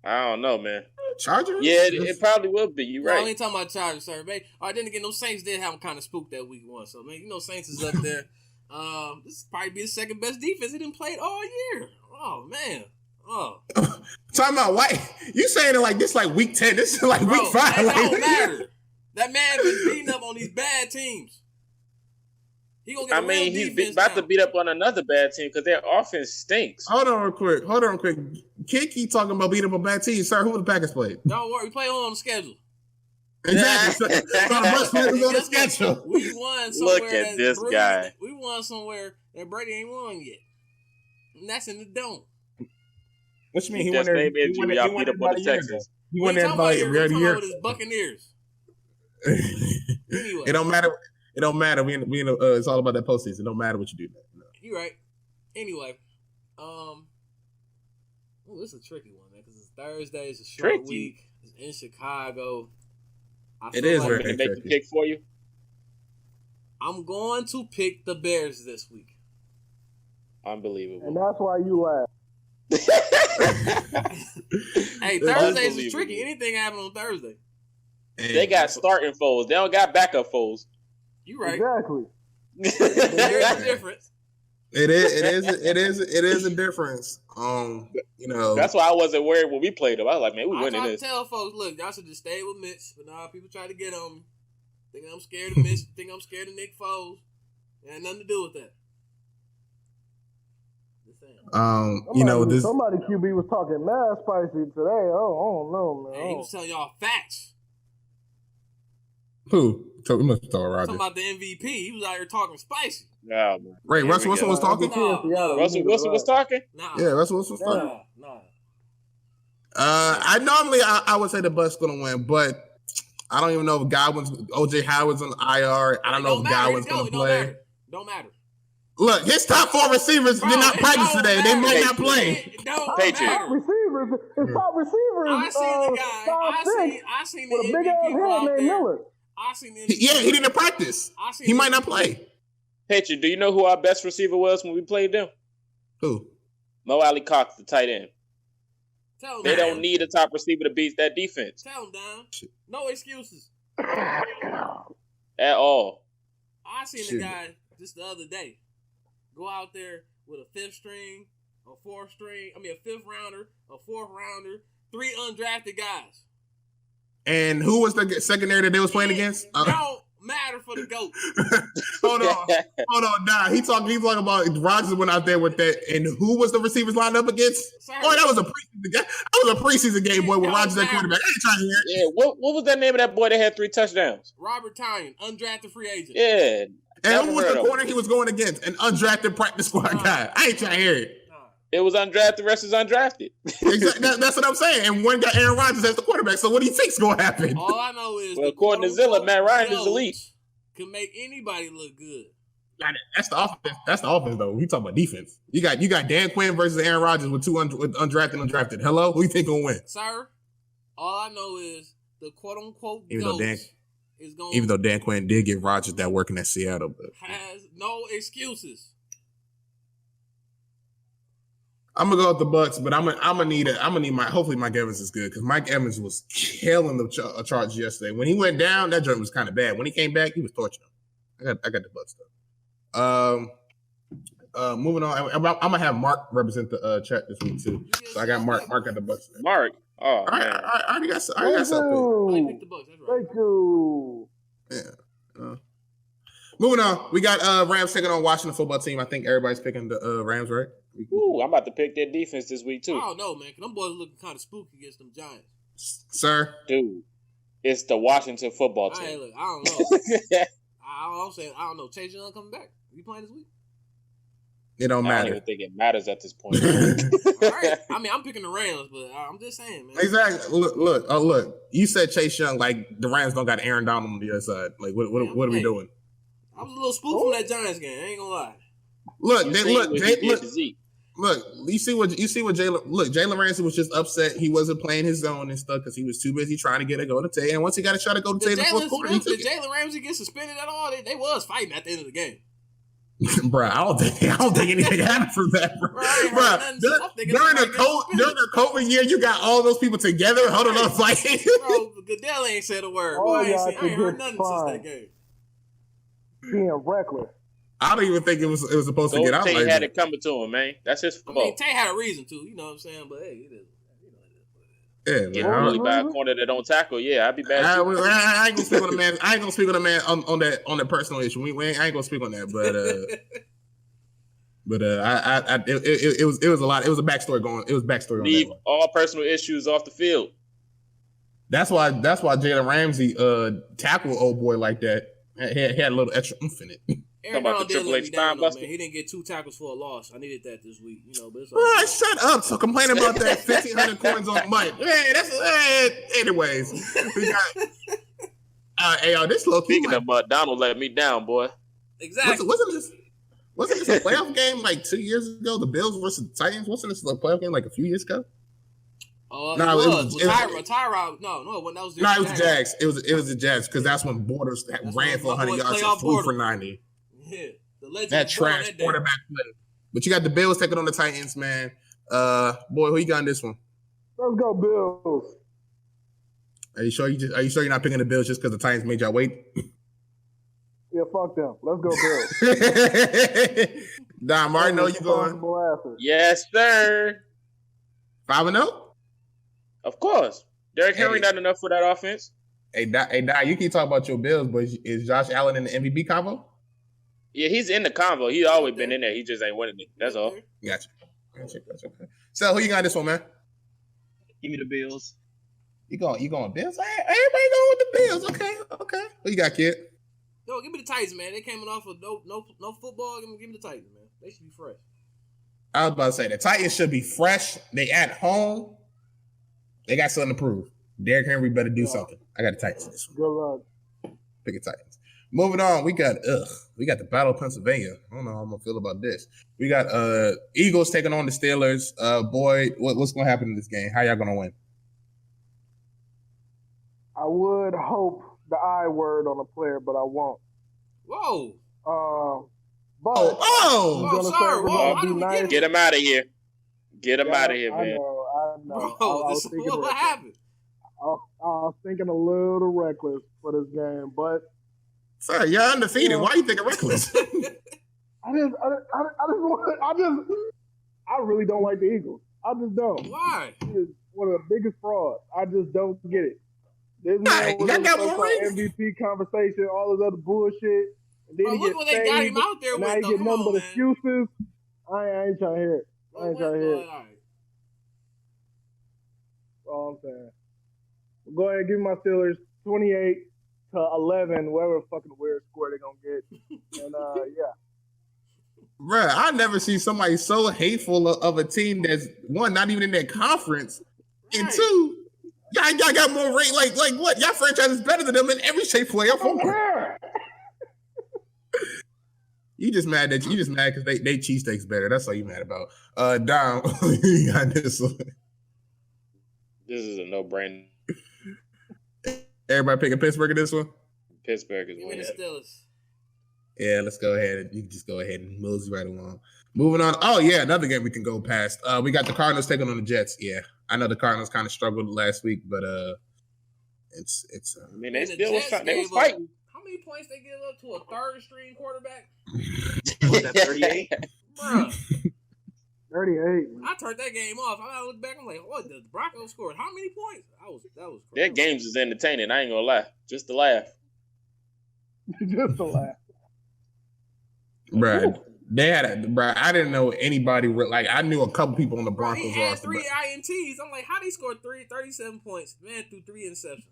don't know, man. Chargers? Yeah, it probably will be. You're right. I ain't talking about Chargers, sir. All right, then again, those Saints did have them kind of spooked that week one. So, man, Saints is up there. This probably be the second best defense. He didn't play it all year. Oh, man. Oh. Talking about what? You saying it like this like week 10. This is like week 5. That don't matter. That man was beating up on these bad teams. He gonna get he's about to beat up on another bad team because their offense stinks. Hold on real quick. Kid keep talking about beating up a bad team. Sir, who the Packers played? Don't worry. We play on the schedule. Exactly. So the Bucks players on the schedule. We won somewhere. Look at this guy. We won somewhere that Brady ain't won yet. And that's in the dome. What you mean? He won there. Y'all beat up on the Texans. He won there about a year. With his Buccaneers. Anyway. It don't matter. It don't matter. It's all about that postseason. It don't matter what you do. No. You're right. Anyway, this is a tricky one, man, because it's Thursday. It's a short week. It's in Chicago. It is very tricky. Make a pick for you. I'm going to pick the Bears this week. Unbelievable. And that's why you laugh. Hey, Thursdays is tricky. Anything happen on Thursday. They got starting foes. They don't got backup foes. You right. Exactly. There's a difference. It is a difference. That's why I wasn't worried when we played them. I was like, man, we winning this. I tell folks, look, y'all should just stay with Mitch. But now people try to get on me. Think I'm scared of Mitch. Think I'm scared of Nick Foles. It had nothing to do with that. Somebody QB was talking mad spicy today. Oh, I don't know, man. He was telling y'all facts. Who? We must have told Roger. Talking about the MVP. He was out here talking spicy. Yeah, man. Right, Russell Wilson was talking? Russell Wilson was talking? Nah. Yeah, Russell Wilson was talking. Nah. I would say the Bucs gonna win, but I don't even know if OJ Howard's on IR. I don't know if Godwin's gonna play. Don't matter. Look, his top 4 receivers did not practice today. They might not play. Top receivers. His top receivers. I seen the guy. I seen the with a big MVP ass go out head named there. Miller. I seen the Yeah, he didn't practice. He might not play. Patriot, do you know who our best receiver was when we played them? Who? Mo Alley Cox, the tight end. They don't need a top receiver to beat that defense. Tell him, Don. No excuses. At all. I seen the guy just the other day go out there with a 5th string, a 5th rounder, a 4th rounder, 3 undrafted guys. And who was the secondary that they was playing against? Don't matter for the GOAT. Hold on. Nah, he's talking about Rodgers went out there with that. And who was the receivers lined up against? Sorry. Oh, that was a preseason game, boy, with Rodgers at quarterback. I ain't trying to hear it. Yeah, what was that name of that boy that had 3 touchdowns? Robert Tyan, undrafted free agent. Yeah. And who was the corner he was going against? An undrafted practice squad guy. I ain't trying to hear it. It was undrafted, the rest is undrafted. Exactly. That's what I'm saying. And one got Aaron Rodgers as the quarterback. So what do you think's going to happen? All I know is, according to Zilla, Matt Ryan is elite. Can make anybody look good. That's the offense. That's the offense, though. We talking about defense. You got Dan Quinn versus Aaron Rodgers with 2 undrafted. Hello, who you think gonna win? Sir, all I know is the quote unquote even though Dan Quinn did give Rodgers that work in that Seattle, but has no excuses. I'm gonna go with the Bucs, but I'm gonna need hopefully Mike Evans is good because Mike Evans was killing the charge yesterday. When he went down, that joint was kind of bad. When he came back, he was torching them. I got the Bucs though. Moving on, I'm gonna have Mark represent the chat this week too. So I got Mark got the Bucs. Mark, I already got something. I picked the Bucs. That's right. Thank you. Yeah. Moving on, we got Rams taking on Washington football team. I think everybody's picking the Rams, right? Ooh, I'm about to pick their defense this week too. I don't know, man. Cause them boys looking kind of spooky against them Giants. Sir, dude, it's the Washington football team. I don't know. I'm saying I don't know. Chase Young coming back. You playing this week? It don't matter. I don't even think it matters at this point. All right. I mean, I'm picking the Rams, but I'm just saying, man. Exactly. Look. You said Chase Young, like the Rams don't got Aaron Donald on the other side. Like, what are we doing? I was a little spooked from that Giants game. I ain't gonna lie. Look. You see what Jalen Ramsey was just upset. He wasn't playing his zone and stuff because he was too busy trying to get a go to Tay. And once he got a shot to go to Tay in the fourth quarter, he took did Jalen Ramsey get suspended at all? They was fighting at the end of the game. Bro, I don't think anything happened from that, bro. During the COVID year, you got all those people together holding on fighting. Bro, Goodell ain't said a word. Boy, I ain't heard nothing since that game. Being reckless. I don't even think it was supposed to get out. Tay had it coming to him, man. That's his fault. I mean, Tay had a reason to, you know what I'm saying? But hey, it is. Yeah, man. Really bad corner that don't tackle. Yeah, I'd be bad. I ain't gonna speak on the man. I ain't gonna speak on the man on that personal issue. I ain't gonna speak on that. But it was a lot. It was a backstory going. It was backstory. Leave on that all personal issues off the field. That's why Jalen Ramsey tackled old boy like that. He had a little extra oomph in it. Aaron Donald did let me down, though, man. He didn't get 2 tackles for a loss. I needed that this week, but it's all shut up. So complaining about that 1,500 coins on Mike. Anyways, we got. This low key. Speaking of Donald, let me down, boy. Exactly. Wasn't this a playoff game like 2 years ago? The Bills versus the Titans. Wasn't this a playoff game like a few years ago? It was Tyrod. No, it was the Jags. It was the Jags because that's when Borders ran for 100 yards and flew for 90. Yeah, the legend. That trash quarterback play. But you got the Bills taking on the Titans, man. Boy, who you got in this one? Let's go Bills. Are you sure you're not picking the Bills just because the Titans made y'all wait? Yeah, fuck them. Let's go Bills. Dom, I know you going. Yes, sir. 5-0? Of course. Derrick Henry not enough for that offense. Hey, Di, you keep talking about your Bills, but is Josh Allen in the MVP combo? Yeah, he's in the combo. He's always been in there. He just ain't winning it. That's all. Gotcha. So who you got this one, man? Give me the Bills. You going Bills? Everybody going with the Bills. Okay. Who you got, kid? No, give me the Titans, man. They came off of no football. Give me the Titans, man. They should be fresh. I was about to say the Titans should be fresh. They at home. They got something to prove. Derrick Henry better do something. I got the Titans this one. Good luck. Pick the Titans. Moving on, we got the Battle of Pennsylvania. I don't know how I'm gonna feel about this. We got Eagles taking on the Steelers. Boyd, what's gonna happen in this game? How y'all gonna win? I would hope the I word on a player, but I won't. Whoa. But Sorry. Nice. Get him out of here. Get him out of here, man. I know. Bro, what happened? I was thinking a little reckless for this game, but sir, you're undefeated. Why are you thinking reckless? I really don't like the Eagles. I just don't. Why? He is one of the biggest frauds. I just don't get it. This man was in the MVP conversation, all this other bullshit. And then look what they got him out there with. Now he get nothing but excuses. I ain't trying to hear it. I ain't trying to hear it. That's all I'm saying. Go ahead and give me my Steelers 28-11, whatever fucking weird score they're going to get. And, yeah. Bruh, I never see somebody so hateful of a team that's, one, not even in their conference, right. And two, y'all got more rate. Like what? Y'all franchise is better than them in every shape, playoff form. You just mad because they cheesesteaks better. That's all you mad about. Dom, you got this one. This is a no-brainer. Everybody picking Pittsburgh in this one? Pittsburgh is winning. Yeah, let's go ahead. You can just go ahead and mosey right along. Moving on. Oh, yeah, another game we can go past. We got the Cardinals taking on the Jets. Yeah, I know the Cardinals kind of struggled last week, but it's. I mean, they was fighting. How many points they give up to a third-string quarterback? Was that 38? Bruh. 38. I turned that game off. I look back. I'm like, what? The Broncos scored how many points? That was crazy. Their games is entertaining. I ain't gonna lie. Just to laugh. Just to laugh. Bruh, I didn't know anybody. I knew a couple people on the Broncos roster. He had 3 INTs. I'm like, how they scored 37 points? Man, threw 3 interceptions.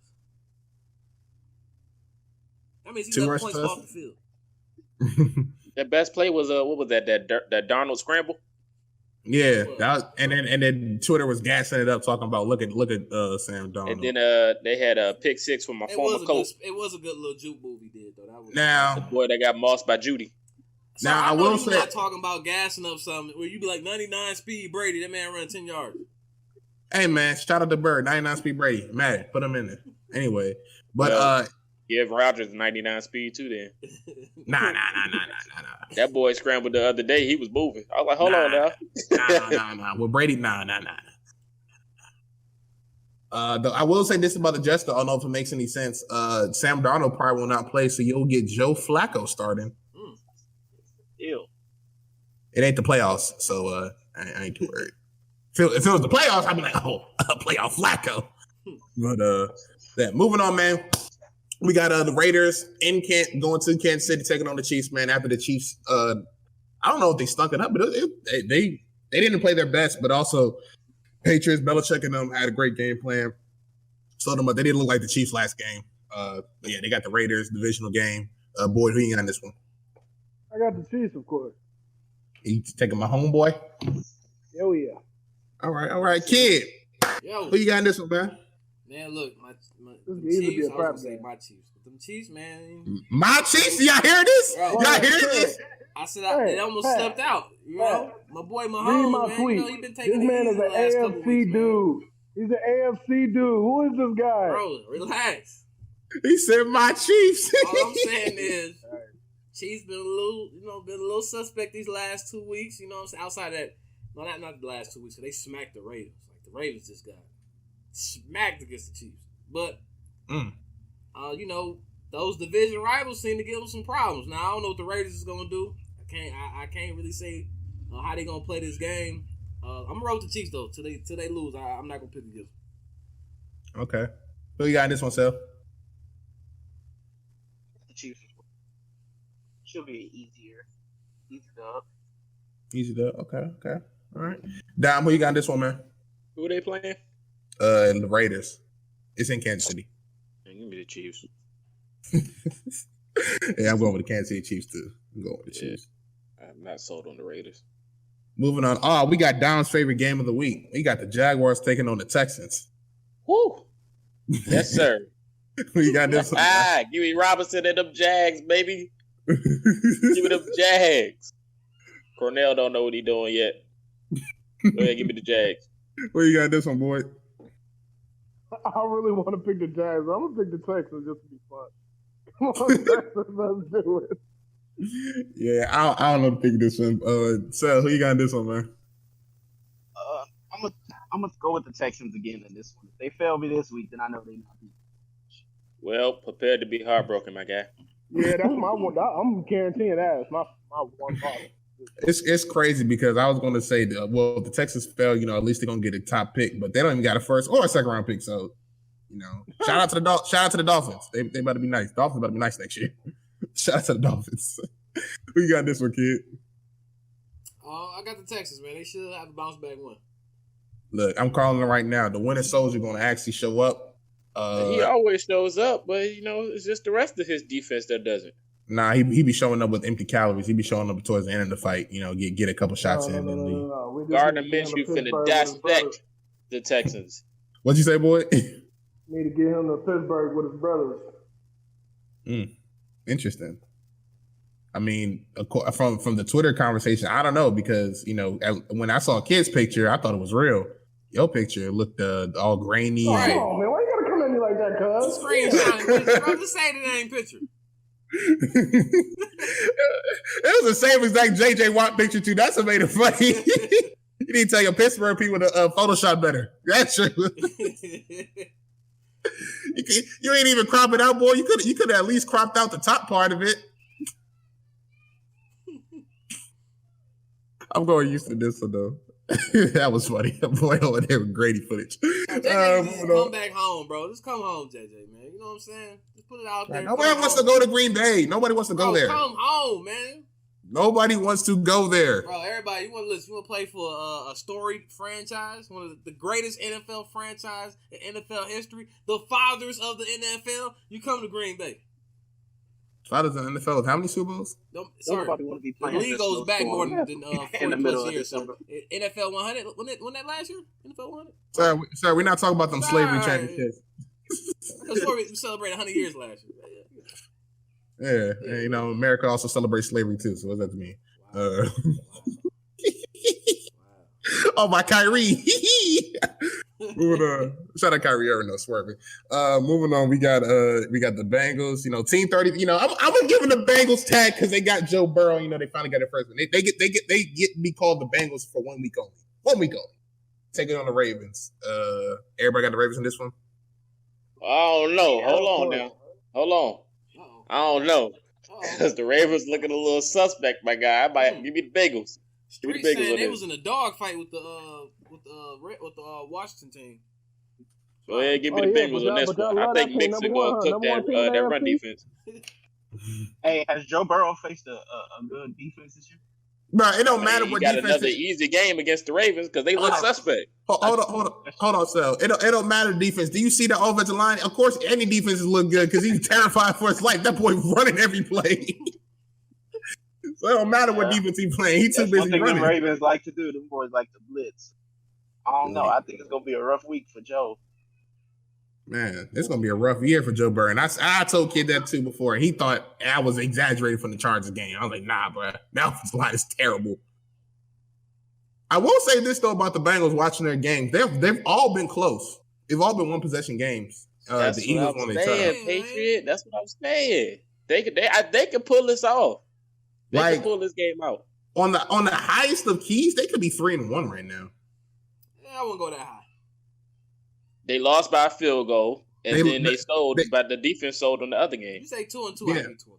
That means he left points off the field. Their best play was what was that Darnold scramble? Yeah, that was, and then Twitter was gassing it up, talking about look at Sam Darnold. And then they had a pick 6 from my former coach. It was a good little juke move he did though. That was now the boy that got mossed by Judy. So now I will say, not talking about gassing up something where you be like 99 speed Brady, that man run 10 yards. Hey man, shout out to Bird, 99 speed Brady, Matt, put him in there anyway. But give Rodgers 99 speed too then. Nah. That boy scrambled the other day. He was moving. I was like, hold on now. Nah. Well, Brady, nah. I will say this about the Jets, though. I don't know if it makes any sense. Sam Darnold probably will not play, so you'll get Joe Flacco starting. Ew. It ain't the playoffs, so I ain't too worried. If it was the playoffs, I'd be like, oh, playoff Flacco. But moving on, man. We got the Raiders going to Kansas City taking on the Chiefs, man. After the Chiefs, I don't know if they stunk it up, but they didn't play their best. But also, Patriots, Belichick, and them had a great game plan. So they didn't look like the Chiefs last game. But yeah, they got the Raiders divisional game. Boyd, who you got on this one? I got the Chiefs, of course. You taking my homeboy? Hell yeah. All right, kid. Yo. Who you got in this one, man? Man, look, my Chiefs. I was gonna say my Chiefs, but them Chiefs, man. My Chiefs, y'all hear this? Bro, y'all hear this? I said it almost slipped out. You know, my boy Mahomes, man. Tweet. You know, he been taking this man is an AFC dude. He's an AFC dude. Who is this guy? Bro, relax. He said my Chiefs. All I'm saying is, Chiefs been a little suspect these last 2 weeks. You know what I'm saying? Outside that, no, not the last 2 weeks. So they smacked the Ravens. Like the Ravens just got smacked against the Chiefs. But, those division rivals seem to give them some problems. Now, I don't know what the Raiders is going to do. I can't really say how they going to play this game. I'm going to roll with the Chiefs, though. Till they lose, I'm not going to pick against them. Okay. Who you got in this one, Sel? Should be easy dub. Easy dub. Okay. All right. Dom, who you got in this one, man? Who are they playing? The Raiders. It's in Kansas City. Give me the Chiefs. Yeah, I'm going with the Kansas City Chiefs too. I'm going with the Chiefs. I'm not sold on the Raiders. Moving on. Oh, we got Dom's favorite game of the week. We got the Jaguars taking on the Texans. Woo! Yes, sir. We got this one. Give me Robinson and them Jags, baby. Give me them Jags. Cornell don't know what he doing yet. Go ahead, give me the Jags. Where you got this one, boy? I really want to pick the Jags. I'm gonna pick the Texans just to be fun. Come on, Texans, let's do it. Yeah, I don't know to pick this one. So who you got in this one, man? I'm gonna go with the Texans again in this one. If they fail me this week, then I know they're not beat. Well, prepared to be heartbroken, my guy. Yeah, that's my one. I'm guaranteeing that. It's my one ball. It's crazy because I was going to say, well, if the Texans fail, at least they're going to get a top pick, but they don't even got a first or a second round pick. So, shout out to the Dolphins. They about to be nice. Dolphins about to be nice next year. Shout out to the Dolphins. Who you got this one, kid? I got the Texans, man. They should have a bounce back one. Look, I'm calling it right now. The winter soldier going to actually show up. He always shows up, but it's just the rest of his defense that doesn't. Nah, he be showing up with empty calories. He be showing up towards the end of the fight. Get a couple shots in and leave. No. Gardner Minshew finna dissect the Texans. What'd you say, boy? Need to get him to Pittsburgh with his brothers. Interesting. I mean, from the Twitter conversation, I don't know because when I saw a kid's picture, I thought it was real. Your picture looked all grainy. Come on, man! Why you gotta come at me like that, cuz? Screenshot. Bro, just say the name picture. It was the same exact JJ Watt picture too. That's what made it funny. You need to tell your Pittsburgh people to Photoshop better. That's true. You ain't even crop it out, boy. You could have at least cropped out the top part of it. I'm going used to this one though. That was funny. Boy over there with Grady footage. JJ, come back home, bro. Just come home, JJ, man. You know what I'm saying? Just put it out there. Nobody wants to go to Green Bay. Nobody wants to go there. Come home, man. Nobody wants to go there. Bro, everybody, you want to play for a storied franchise, one of the greatest NFL franchise in NFL history, the fathers of the NFL. You come to Green Bay. Fathers of the NFL with how many Super Bowls? Nobody want to be playing. The league goes back more than 40 plus years. So NFL 100. When that last year? NFL 100. Sorry, we're not talking about them slavery championships. We celebrated 100 years last year. Yeah, America also celebrates slavery too. So what does that mean? Wow. Oh my Kyrie. Moving on. Shout out Kyrie Irving, no swerving. Moving on, we got the Bengals. Team 30. I'm gonna give them the Bengals tag because they got Joe Burrow. They finally got their first one. They get to be called the Bengals for 1 week only. 1 week only. Take it on the Ravens. Everybody got the Ravens in this one. I don't know. Hold on now. Hold on. I don't know because the Ravens looking a little suspect, my guy. I might give you the Bengals. Street saying they was in a dog fight with the Washington team. Go ahead, give me the Bengals on this one. I think Mixon going to cook that run defense. Hey, has Joe Burrow faced a good defense this year? Bro, it don't matter what defense. Got defense. Another easy game against the Ravens because they look suspect. Hold on, so it don't matter the defense. Do you see the offensive line? Of course, any defense look good because he's terrified for his life. That boy running every play. So it don't matter what defense he playing. He too busy one thing running. The Ravens like to do. Them boys like to blitz. I don't know. I think it's gonna be a rough week for Joe. Man, it's gonna be a rough year for Joe Burrow. And I told Kid that too before. He thought I was exaggerating from the Chargers game. I was like, nah, bro, that offensive line is terrible. I will say this though about the Bengals watching their games. They've all been close. They've all been one possession games. The Eagles won their turn. Patriot. That's what I'm saying. They could pull this off. They can pull this game out. On the highest of keys, they could be 3-1 right now. Yeah, I wouldn't go that high. They lost by a field goal, and then they sold, but the defense sold on the other game. You say 2-2, yeah. I think 2-2.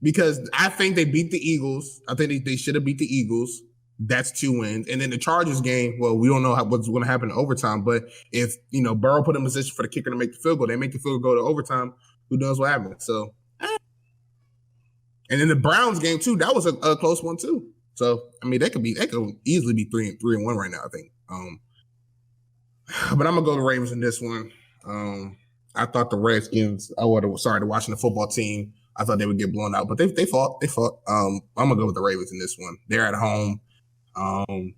Because I think they beat the Eagles. I think they should have beat the Eagles. That's 2 wins. And then the Chargers game, well, we don't know what's going to happen in overtime, but if, Burrow put in position for the kicker to make the field goal, they make the field goal to overtime, who knows what happens. So, And in the Browns game too, that was a close one too. So I mean, they could easily be 3-1 right now. I think. But I'm gonna go to Ravens in this one. I thought the Redskins. The Washington football team. I thought they would get blown out, but they fought. They fought. I'm gonna go with the Ravens in this one. They're at home, and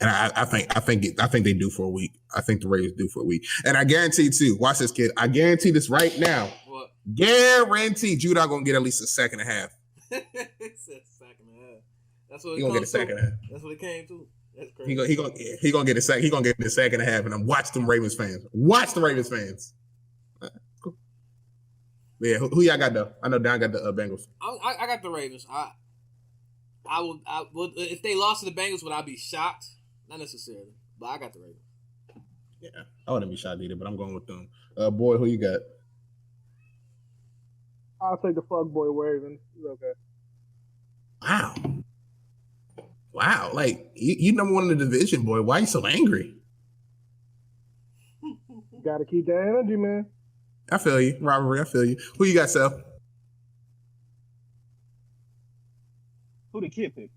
I think they do for a week. I think the Ravens do for a week, and I guarantee too. Watch this, kid. I guarantee this right now. What? Guarantee Judah gonna get at least a second and a half. It's a second and a half. That's what he gonna get a second and a half. That's what it came to. That's crazy. He gonna get a second. He gonna get the second and a half, and I'm watch them Ravens fans. Watch the Ravens fans. Cool. Yeah, who y'all got though? I know Don got the Bengals. I got the Ravens. I would if they lost to the Bengals, would I be shocked? Not necessarily, but I got the Ravens. Yeah, I wouldn't be shocked either, but I'm going with them. Boy, who you got? I'll take the fuck boy Ravens. It's okay. Wow, like you number one in the division, boy. Why are you so angry? Got to keep that energy, man. I feel you, rivalry. I feel you. Who you got, Seth? Who the kid pick?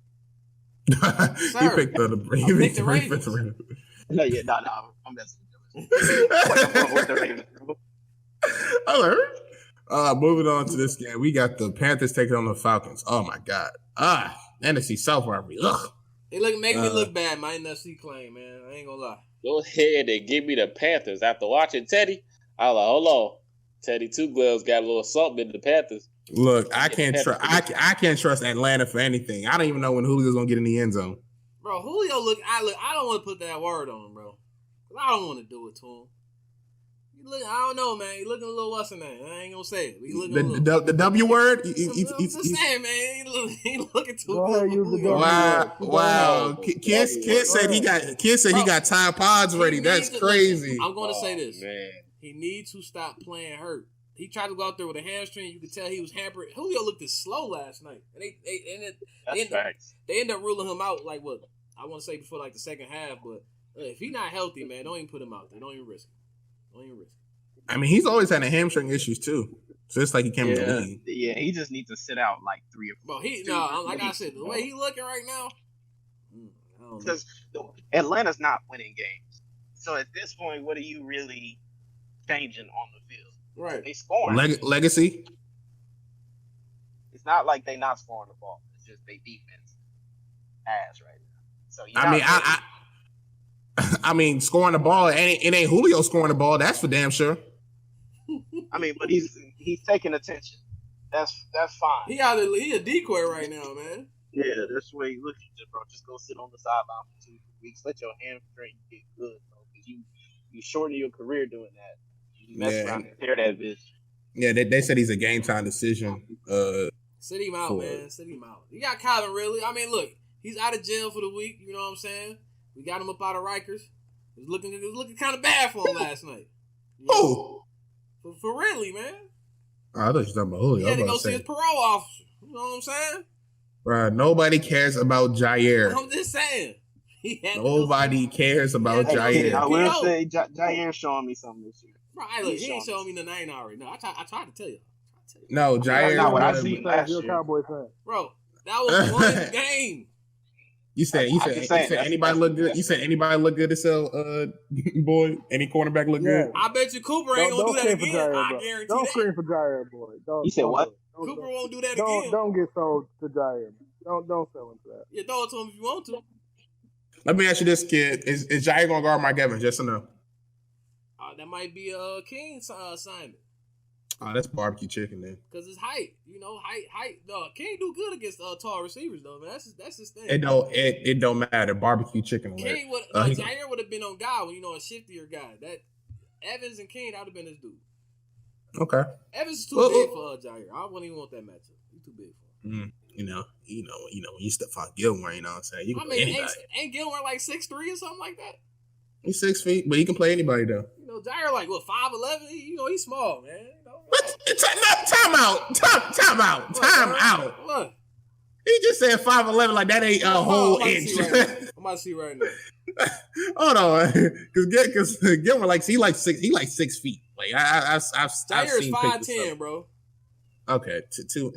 He picked the Ravens. No, I'm messing with the Ravens, bro. I learned. Moving on to this game, we got the Panthers taking on the Falcons. Oh my God. NFC South rivalry. Ugh. It make me look bad, my NFC claim, man. I ain't gonna lie. Go ahead and give me the Panthers. After watching Teddy, I was like, hold on. Teddy Two Gloves got a little something in the Panthers. Look, I can't trust Atlanta for anything. I don't even know when Julio's gonna get in the end zone. Bro, Julio I don't want to put that word on him, bro. I don't want to do it to him. I don't know, man. He looking a little what's in there. I ain't gonna say it. He looking the W word. I'm just saying, man. He looking too good. Wow. Kid said he got Tide Pods ready. That's crazy. I'm gonna say this. Man. He needs to stop playing hurt. He tried to go out there with a hamstring. You could tell he was hampered. Julio looked slow last night. And they ended up ruling him out like what I want to say before like the second half. But if he's not healthy, man, don't even put him out there. Don't even risk it. I mean, he's always had hamstring issues too. So it's like he can't believe. Yeah, he just needs to sit out like 3 or 4. Like I said, the way he looking right now. Because Atlanta's not winning games. So at this point, what are you really changing on the field? Right. They scoring. Legacy? It's not like they not scoring the ball. It's just they defense ass right now. So I mean, scoring the ball, it ain't Julio scoring the ball. That's for damn sure. I mean, but he's taking attention. That's fine. He a decoy right now, man. Yeah, that's the way he looks at you, bro. Just go sit on the sideline for 2 weeks. Let your hamstring get good, bro. Because you shorten your career doing that. You mess around and tear that bitch. Yeah, they said he's a game time decision. Sit him out, man. Sit him out. You got Kyler really. I mean, look, he's out of jail for the week. You know what I'm saying? We got him up out of Rikers. It was looking kind of bad for him last night. Oh, for really, man. I thought you were talking about Julio. He had to go see his parole officer. You know what I'm saying? Bro, nobody cares about Jair. I'm just saying. Nobody cares about Jair. I will say Jair showing me something this year. Bro, he ain't showing me the nine already. No, I tried to tell you. No, Jair. Not what I seen last year. Cowboy fan. Bro, that was one game. You said anybody look good? You said anybody look good to sell, boy? Any cornerback look good? I bet you Cooper ain't gonna do that again. Jair, I guarantee don't that. scream for Jair, boy. You said what? Cooper won't do that again. Don't get sold to Jair. Don't sell him to that. Yeah, throw it to him if you want to. Let me ask you this, kid: Is Jair gonna guard Mike Evans? Yes or no? That might be a King's assignment. Oh, that's barbecue chicken then. Cause it's height, height. No, King do good against tall receivers though, man. That's his thing. It don't matter. Barbecue chicken. King Jair would have been on Godwin, a shiftier guy. That Evans and King, that would have been his dude. Okay. Evans is too big for Jair. I wouldn't even want that matchup. He's too big for him. When you step on Gilmore, you know what I'm saying? You can play anybody. Ain't Gilmore like 6'3" or something like that? He's 6 feet, but he can play anybody though. Jair like 5'11". He's small, man. What? Time out. What? He just said 5'11", like that ain't a whole inch. I'm about to see right now. Hold on, because Gilmore he like 6 feet. Like I've Jair is seen 5'10", bro. Okay, 2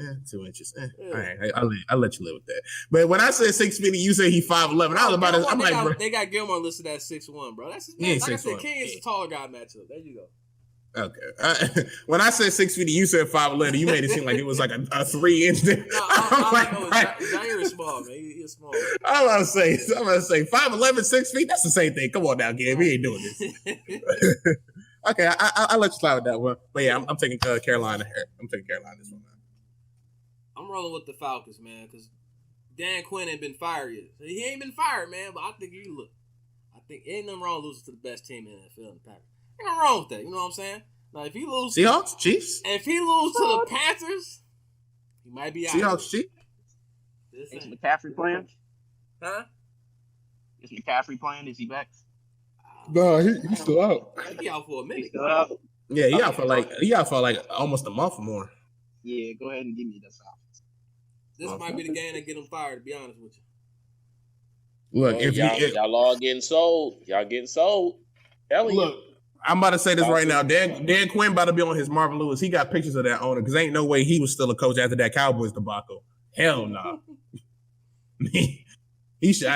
inches. All right, I'll let you live with that. But when I said 6', you said he 5'11". I was about to. I'm like, bro, they got Gilmore listed at 6'1", bro. That's his like I said, King is a taller guy matchup. There you go. Okay. When I said 6', you said 5'11". You made it seem like it was like a 3-inch. No, Jair is small, man. He's small. I'm about to say 5'11", 6 feet. That's the same thing. Come on now, Gabe. We ain't doing this. Okay, I'll let you slide with that one. But yeah, I'm taking Carolina here. I'm taking Carolina this one. I'm rolling with the Falcons, man, because Dan Quinn ain't been fired yet. He ain't been fired, man, but I think ain't nothing wrong losing to the best team in the NFL, the Packers. Ain't nothing wrong with that. You know what I'm saying? Now, if he lose Seahawks, Chiefs. If he lose to the Panthers, he might be out. Seahawks, Chiefs. Is McCaffrey playing? Huh? Is McCaffrey playing? Is he back? No, he's still out. He out for a minute. Yeah, he out for like almost a month or more. Yeah, go ahead and give me this offense. This might be the game that get him fired, to be honest with you. Look, if y'all all getting sold. Y'all getting sold. Look, I'm about to say this right now. Dan Quinn about to be on his Marvin Lewis. He got pictures of that owner because ain't no way he was still a coach after that Cowboys debacle. Hell no. He should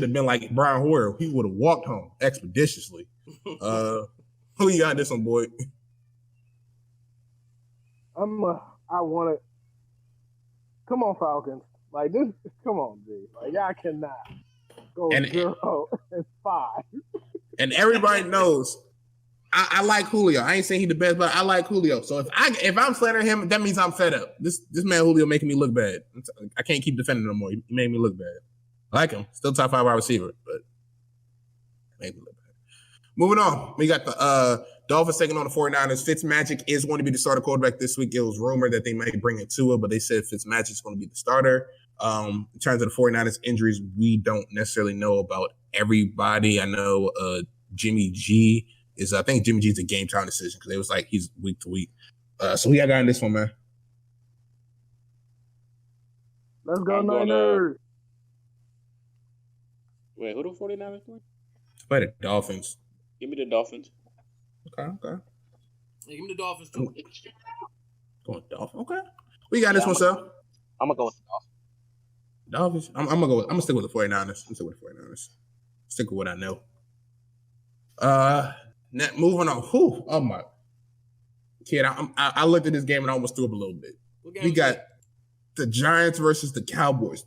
have been like Brian Hoyer. He would have walked home expeditiously. Who you got this one, boy? I want it. Come on, Falcons. Like this. Come on, G. Like y'all cannot go 0-5. And everybody knows I like Julio. I ain't saying he the best, but I like Julio. So if I'm slandering him, that means I'm fed up. This man Julio making me look bad. I can't keep defending him no more. He made me look bad. I like him. Still top 5 wide receiver, but made me look bad. Moving on. We got the Dolphins taking on the 49ers. Fitzmagic is going to be the starter quarterback this week. It was rumored that they might bring in Tua, but they said Fitzmagic is going to be the starter. In terms of the 49ers injuries, we don't necessarily know about everybody. I know Jimmy G is, I think Jimmy G is a game time decision because it was like he's week to week. So who y'all got in this one, man? Let's go, Niners. Wait, who the 49ers play? Play the Dolphins. Give me the Dolphins. Okay. Yeah, give me the Dolphins too. Going Dolphins. Okay. We got this one, sir. I'm gonna go with the Dolphins. I'm gonna stick with the 49ers. Stick with what I know. Moving on. Oh my kid, I looked at this game and I almost threw up a little bit. We got the Giants versus the Cowboys.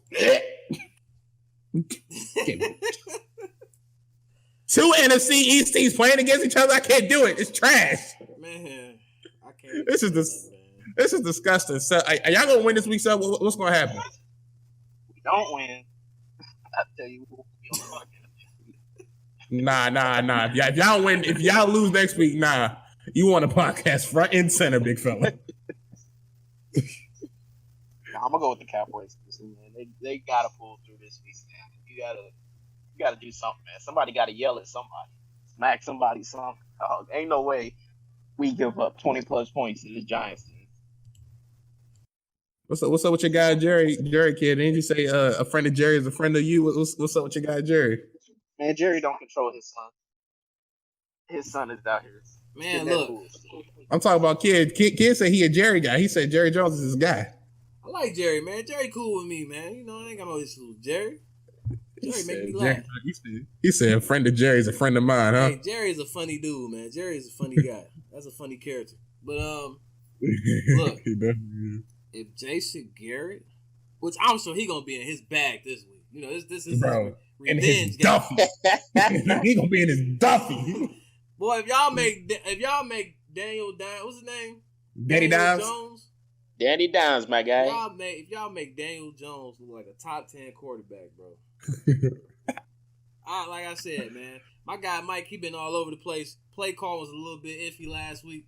Two NFC East teams playing against each other. I can't do it. It's trash. Man, I can't. This is disgusting. So, are y'all gonna win this week? So, what's gonna happen? We don't win. I tell you, we'll be on the podcast. Nah. If y'all win, if y'all lose next week, nah. You want a podcast front and center, big fella. I'm gonna go with the Cowboys. Man. They gotta pull through this week. Man. You gotta do something, man. Somebody gotta yell at somebody, smack somebody, something. Ain't no way we give up 20 plus points to this Giants team. What's up with your guy Jerry kid? Didn't you say a friend of Jerry is a friend of you? What's up with your guy Jerry? Man, Jerry don't control his son. His son is out here. Man, look. I'm talking about kid. Kid said he a Jerry guy. He said Jerry Jones is his guy. I like Jerry, man. Jerry cool with me, man. You know, I ain't got no issues with Jerry. Jerry make me laugh. He said a friend of Jerry's a friend of mine, huh? Hey, Jerry's a funny dude, man. Jerry's a funny guy. That's a funny character. But look, if Jason Garrett, which I'm sure he gonna be in his bag this week. You know, this is bro, his revenge in his Duffy. He gonna be in his Duffy. Boy, if y'all make Daniel Dimes, what's his name? Danny Dimes. Jones. Danny Dimes, my guy. If y'all make Daniel Jones look like a top 10 quarterback, bro. Like I said, man, my guy Mike, he been all over the place. Play call was a little bit iffy last week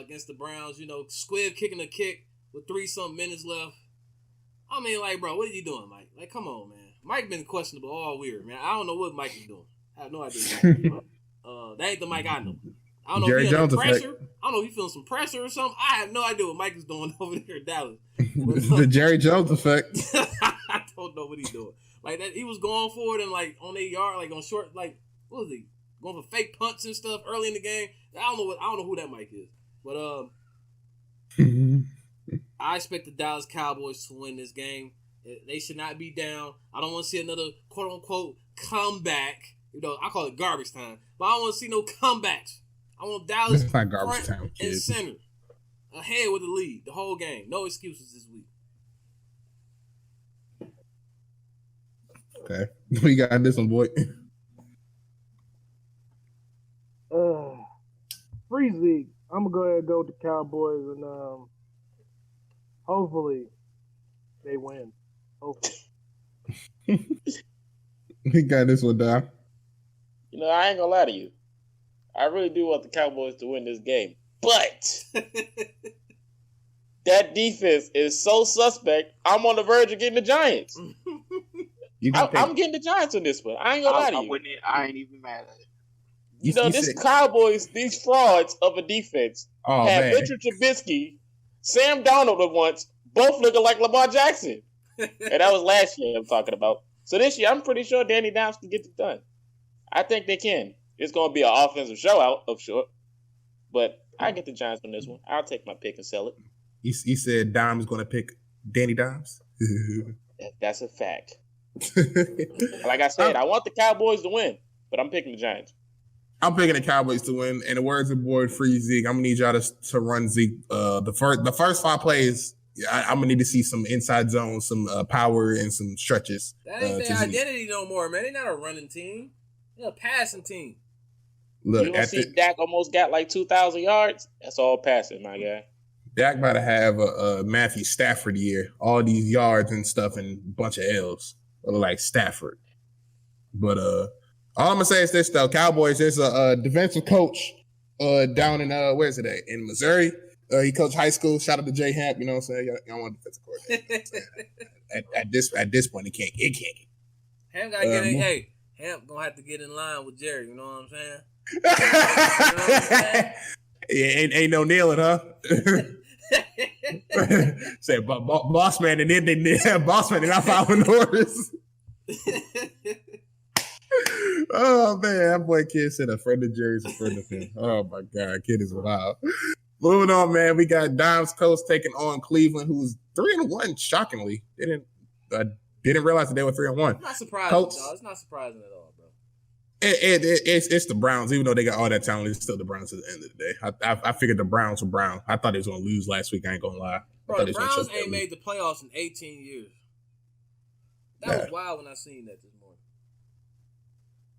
against the Browns. You know, Squibb kicking a kick with 3-something minutes left. I mean, like, bro, what are you doing, Mike? Like, come on, man. Mike been questionable all weird, man. I don't know what Mike is doing. I have no idea. That ain't the Mike I know. I don't know Jerry if he Jones pressure. Effect. I don't know if he feeling some pressure or something. I have no idea what Mike is doing over there in Dallas. The Jerry Jones effect. I don't know what he's doing. Like that, he was going for it and like on 8 yard, like on short, like what was he going for fake punts and stuff early in the game? I don't know who that Mike is, but I expect the Dallas Cowboys to win this game. They should not be down. I don't want to see another quote unquote comeback. I call it garbage time, but I don't want to see no comebacks. I want Dallas It's not garbage front time, and kid. center, ahead with the lead the whole game. No excuses this week. Okay, we got this one, boy. Free Zeke. I'm gonna go ahead and go with the Cowboys, and hopefully they win. Hopefully. We got this one, Dom. I ain't gonna lie to you. I really do want the Cowboys to win this game, but that defense is so suspect. I'm on the verge of getting the Giants. I'm getting the Giants on this one. I ain't gonna lie to you. I ain't even mad at it. This Cowboys, these frauds of a defense had Mitchell Trubisky, Sam Darnold at once, both looking like Lamar Jackson. And that was last year I'm talking about. So this year, I'm pretty sure Danny Dimes can get it done. I think they can. It's going to be an offensive show of short. But I get the Giants on this one. I'll take my pick and sell it. You said Dimes going to pick Danny Dimes? That's a fact. Like I said, I want the Cowboys to win, but I'm picking the Giants. I'm picking the Cowboys to win. In the words of boy Free Zeke, I'm gonna need y'all to run Zeke. The first 5 plays, I'm gonna need to see some inside zone, some power, and some stretches. That ain't their identity no more, man. They're not a running team. They're a passing team. Look, you don't see Dak almost got like 2,000 yards. That's all passing, my guy. Dak about to have a Matthew Stafford year. All these yards and stuff and a bunch of L's, like Stafford. But all I'm gonna say is this though: Cowboys. There's a defensive coach down in where is it at? In Missouri. He coached high school. Shout out to Jay Hamp. You know what I'm saying? Y'all want defensive coordinator. at this point, it can't get. Hamp gotta get in. Hey, Hamp gonna have to get in line with Jerry. You know what I'm saying? You know what I'm saying? Yeah, ain't no kneeling, huh? Say, boss man, and then boss man, and not following orders. Oh man, that boy Kid said a friend of Jerry's a friend of him. Oh my God, Kid is wild. Moving on, man. We got Dimes Coast taking on Cleveland, who's 3-1. Shockingly, didn't realize that they were 3-1. It's not surprising, dog. It's not surprising at all, bro. It's the Browns. Even though they got all that talent, it's still the Browns at the end of the day. I figured the Browns were Brown. I thought they was gonna lose last week. I ain't gonna lie. Bro, the Browns ain't made the playoffs in 18 years. That was wild when I seen that this morning.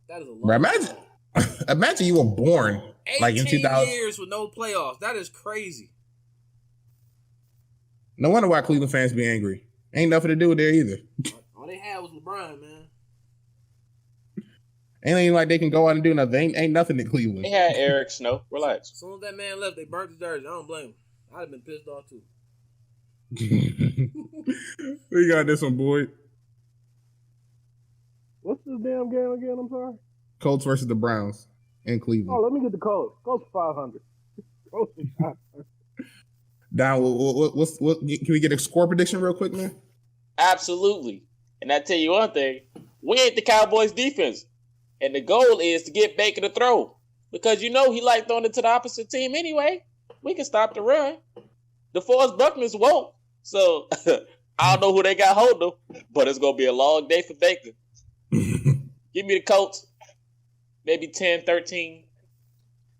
That is a long time. Imagine you were born like in 2000 years with no playoffs. That is crazy. No wonder why Cleveland fans be angry. Ain't nothing to do with there either. All they had was LeBron, man. Ain't like they can go out and do nothing. Ain't nothing in Cleveland. They had Eric Snow. Relax. As soon as that man left, they burnt his jersey. I don't blame him. I'd have been pissed off too. We got this one, boy. What's this damn game again? I'm sorry. Colts versus the Browns in Cleveland. Oh, let me get the Colts. Colts 500. Colts 500. Don, what? Can we get a score prediction real quick, man? Absolutely. And I tell you one thing, we ain't the Cowboys defense. And the goal is to get Baker to throw. Because he like throwing it to the opposite team anyway. We can stop the run. DeForest Buckner's woke. So I don't know who they got hold of, but it's going to be a long day for Baker. Give me the Colts. Maybe 10, 13.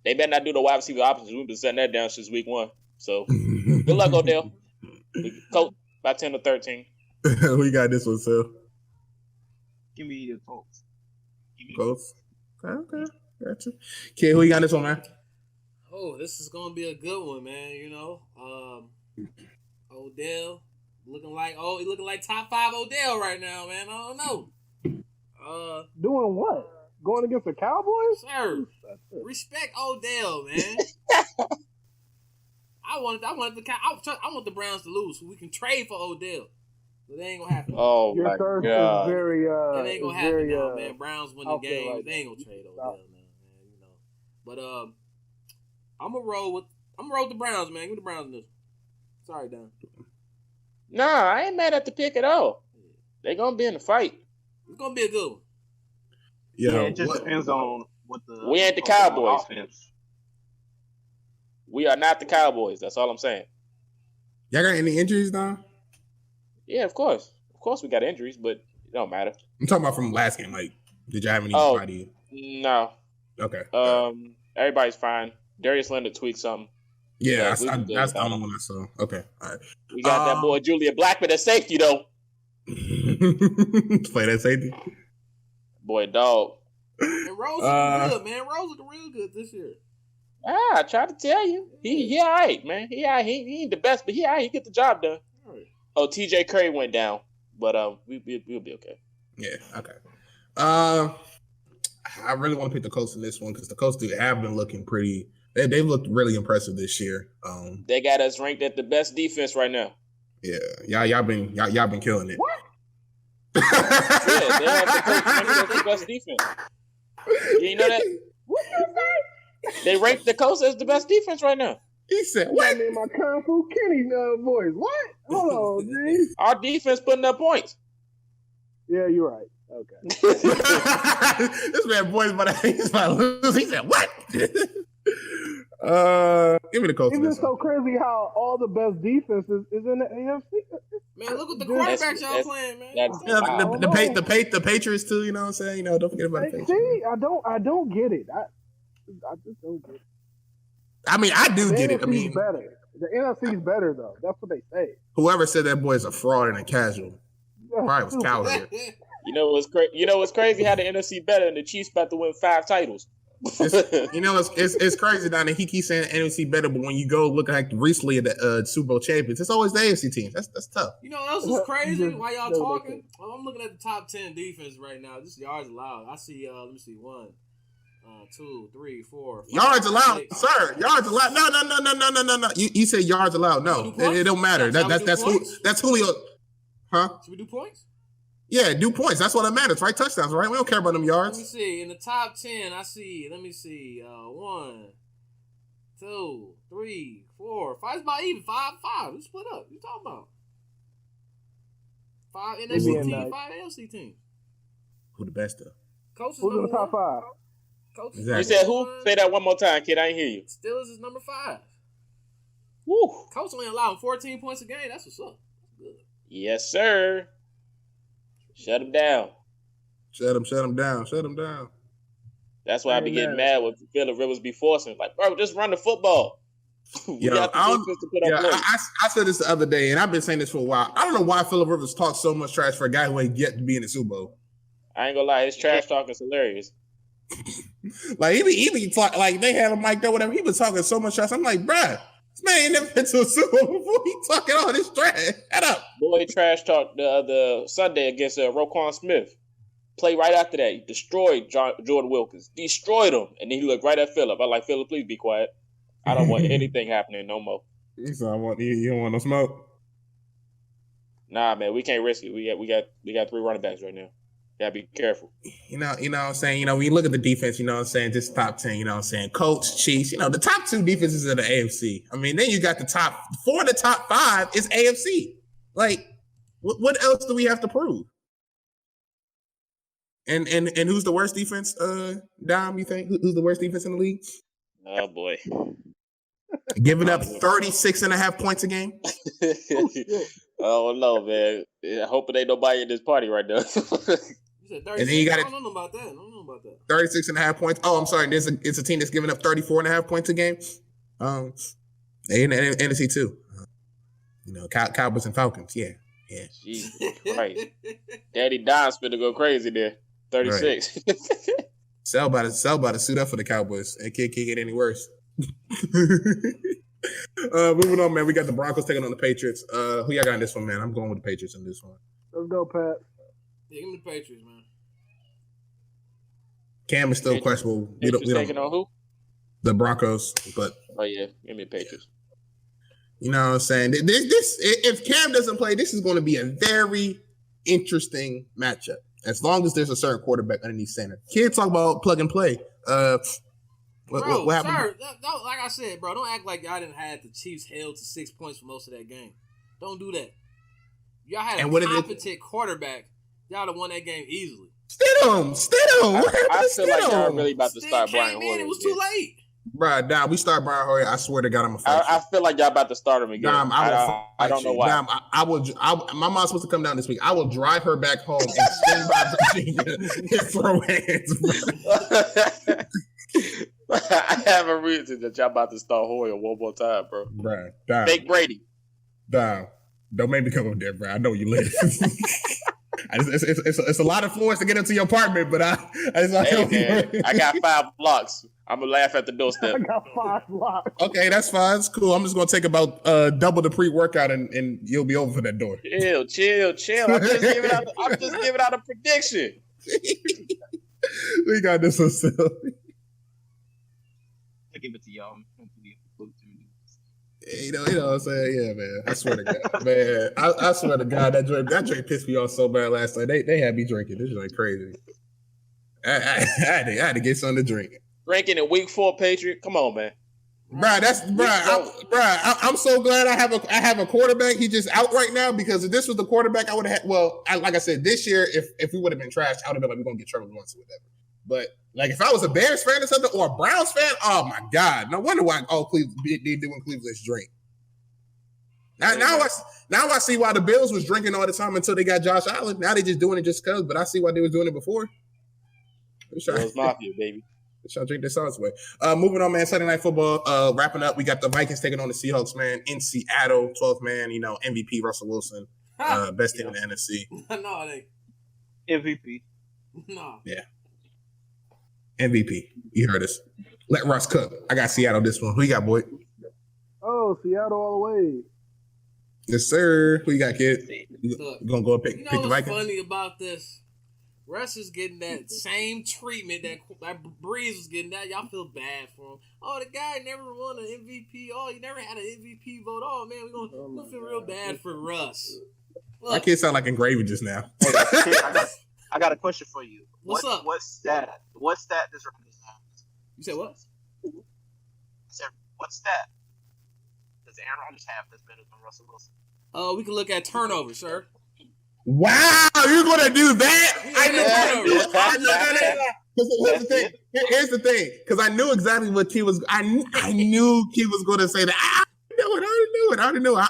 They better not do the wide receiver options. We've been setting that down since week 1. So good luck, Odell. Colts by 10 or 13. We got this one, Phil. Give me the Colts. Colts. Okay. Gotcha. Kid, who you got this one, man? Oh, this is gonna be a good one, man. Odell looking like top 5 Odell right now, man. I don't know. Doing what? Going against the Cowboys? Sir, respect Odell, man. I want the Browns to lose so we can trade for Odell. But that ain't gonna happen. Oh, your my thirst God. is very it ain't gonna happen now, man. Browns win the game. Like they ain't gonna trade Odell now, man. But I'm gonna roll with the Browns, man. Give me the Browns in this. Sorry, Don. Nah, I ain't mad at the pick at all. They gonna be in the fight. It's gonna be a good one. Yeah, it just depends on what the. We ain't the Cowboys. Offense. We are not the Cowboys. That's all I'm saying. Y'all got any injuries, Don? Yeah, of course. Of course we got injuries, but it don't matter. I'm talking about from last game. Like, did y'all have anybody? No. Okay. Everybody's fine. Darius Leonard tweaked something. Yeah, that's the only one I saw. Okay, all right. We got that boy Julian Blackman at safety though. Play that safety. Boy, dog. And Rose looking good, man. Rose looking real good this year. I tried to tell you. He all right, man. He ain't the best, but he all right. He get the job done. Right. Oh, TJ Curry went down, but we'll be okay. Yeah, okay. I really want to pick the Colts in this one because the Colts have been looking pretty. They've looked really impressive this year. They got us ranked at the best defense right now. Yeah, y'all been killing it. What? Yeah, they have the Colts ranked as the best defense. You know that? What you say? They ranked the Colts as the best defense right now. He said, "What?" In my Kung Fu Kenny voice. What? Hold on, G. Our defense putting up points. Yeah, you're right. Okay. This man boy's about to lose. He said, "What?" Give me the Colts. Isn't it so crazy how all the best defenses is in the AFC? Man, look at the quarterbacks y'all playing, man. The Patriots too. You know what I'm saying? Don't forget about the Patriots. See, I don't get it. I just don't get it. I mean, I do get it. I mean, better. The NFC's better though. That's what they say. Whoever said that boy is a fraud and a casual, probably was coward. You know what's crazy? How the NFC better and the Chiefs about to win 5 titles. It's crazy down there. He keeps saying NFC better, but when you go look like recently at the Super Bowl champions, it's always the AFC team. That's tough. You know what else is crazy? While y'all talking, I'm looking at the top 10 defense right now. This is yards allowed. I see. Let me see. 1, 2, 3, 4, 5, yards allowed, 6. sir. Yards allowed. No. You said yards allowed. No, it don't matter. That's Julio. Huh? Should we do points? Yeah, do points. That's what it matters, right? Touchdowns, right? We don't care about them yards. Let me see. In the top 10, I see. Let me see. 1, 2, 3, 4, 5. It's about even. 5. We split up. What you talking about? 5 NFC teams, 5 AFC teams. Who the best though? Coach is Who's in the top 5? Exactly. You said who? Say that one more time, kid. I didn't hear you. Steelers is number 5. Woo. Coach only allowing 14 points a game. That's what's up. That's good. Yes, sir. Shut him down. Shut him down. That's why I be getting mad when Phillip Rivers be forcing. Like, bro, just run the football. I said this the other day, and I've been saying this for a while. I don't know why Phillip Rivers talks so much trash for a guy who ain't yet to be in the Super Bowl. I ain't gonna lie, his trash talk is hilarious. Like he be talk, like they had him mic'd up, whatever. He was talking so much trash. I'm like, bruh, this man ain't never been to a Super Bowl before. He talking all this trash. Shut up. Boy, trash talk the Sunday against Roquan Smith. Play right after that. He destroyed Jordan Wilkins. Destroyed him. And then he looked right at Phillip. I like, Phillip, please be quiet. I don't want anything happening no more. You don't want no smoke? Nah, man, we can't risk it. We got 3 running backs right now. Gotta be careful. You know what I'm saying? When you look at the defense, you know what I'm saying? Just top 10, you know what I'm saying? Colts, Chiefs, the top 2 defenses of the AFC. I mean, then you got the top 4 of the top 5 is AFC. Like, what else do we have to prove? And who's the worst defense, Dom, you think? Who's the worst defense in the league? Oh, boy. Giving up 36.5 points a game? Oh, no, man. I hope it ain't nobody in this party right now. And then you got it. I don't know about that. 36.5 points. Oh, I'm sorry. It's a team that's giving up 34.5 points a game. They in the NFC too. Cowboys and Falcons. Yeah. Jesus Christ. Daddy Don's finna go crazy there. 36. Right. Sell about to suit up for the Cowboys. It can't get any worse. Moving on, man. We got the Broncos taking on the Patriots. Who y'all got in this one, man? I'm going with the Patriots in this one. Let's go, Pat. Yeah, give me the Patriots, man. Cam is still questionable. We don't taking on who? The Broncos, but yeah, give me the Patriots. You know what I'm saying? This if Cam doesn't play, this is going to be a very interesting matchup. As long as there's a certain quarterback underneath center. Kids talk about plug and play. What happened? Sir, don't, like I said, bro, don't act like y'all didn't have the Chiefs held to 6 points for most of that game. Don't do that. Y'all had a competent quarterback. Y'all have won that game easily. Stidham. I feel like y'all really about to start Brian Hoyer. It was too late. Bro, Dom, we start Brian Hoyer. I swear to God, I'm gonna fight you. I feel like y'all about to start him again. Dom, I don't know why. Dom, my mom's supposed to come down this week. I will drive her back home and swing by Virginia and throw hands. I have a reason that y'all about to start Hoyer one more time, bro. Bro, Dom. Fake Brady. Dom, don't make me come up there, bro. I know you live. It's a lot of floors to get into your apartment, but I got 5 blocks. I'm gonna laugh at the doorstep. I got 5 blocks. Okay, that's fine. It's cool. I'm just gonna take about double the pre-workout, and you'll be over for that door. Chill. I'm just giving out a prediction. We got this one still. I give it to y'all. You know what I'm saying? Yeah, man. I swear to God, man. I swear to God, that drink pissed me off so bad last night. They had me drinking. This is like crazy. I had to get something to drink. Drinking in week 4, Patriot. Come on, man. I'm so glad I have a quarterback. He's just out right now because if this was the quarterback I would have had. Well, like I said, this year, if we would have been trashed, I would have been like, we're gonna get Trevor Lawrence or whatever. But like if I was a Bears fan or something or a Browns fan, oh my God, no wonder why Cleveland they doing Cleveland's drink. Now I see why the Bills was drinking all the time until they got Josh Allen. Now they just doing it just cause, but I see why they was doing it before. Bills Mafia, baby. Let's drink this Saud's way. Moving on, man. Sunday Night Football. Wrapping up. We got the Vikings taking on the Seahawks, man. In Seattle, 12th man. You know, MVP Russell Wilson, best team in the NFC. No, they MVP. no. Yeah. MVP. You heard us. Let Russ cook. I got Seattle this one. Who you got, boy? Oh, Seattle all the way. Yes, sir. Who you got, kid? You gonna go and pick the Vikings? What's funny about this? Russ is getting that same treatment that Breeze was getting. That y'all feel bad for him. Oh, the guy never won an MVP. Oh, he never had an MVP vote. Oh man, we're gonna feel real bad for Russ. Look, my kid sound like engraving just now. I got a question for you. What's up? What stat does Russ have? You said what? I said, what stat does Aaron Rodgers have that's better than Russell Wilson? We can look at turnover, sir. Wow, you're gonna do that? I know. Here's the thing, because I knew exactly what Key was. I knew Key was going to say that. I already knew it.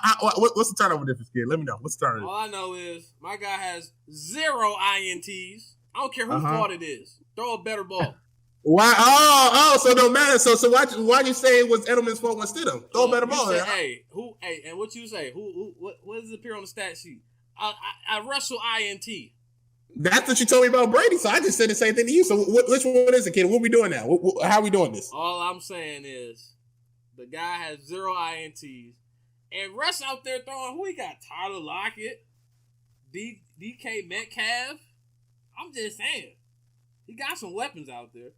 What's the turnover difference, kid? Let me know. What's the turnover? All I know is my guy has 0 INTs. I don't care whose fault it is. Throw a better ball. Why? Oh, so no matter. So why you say it was Edelman's fault instead of throw a better ball? Said, hey, and what you say? What does it appear on the stat sheet? I wrestle INT. That's what you told me about Brady, so I just said the same thing to you. So which one is it, kid? What we doing now? How we doing this? All I'm saying is the guy has 0 INTs. And Russ out there throwing, who he got? Tyler Lockett, DK Metcalf. I'm just saying. He got some weapons out there.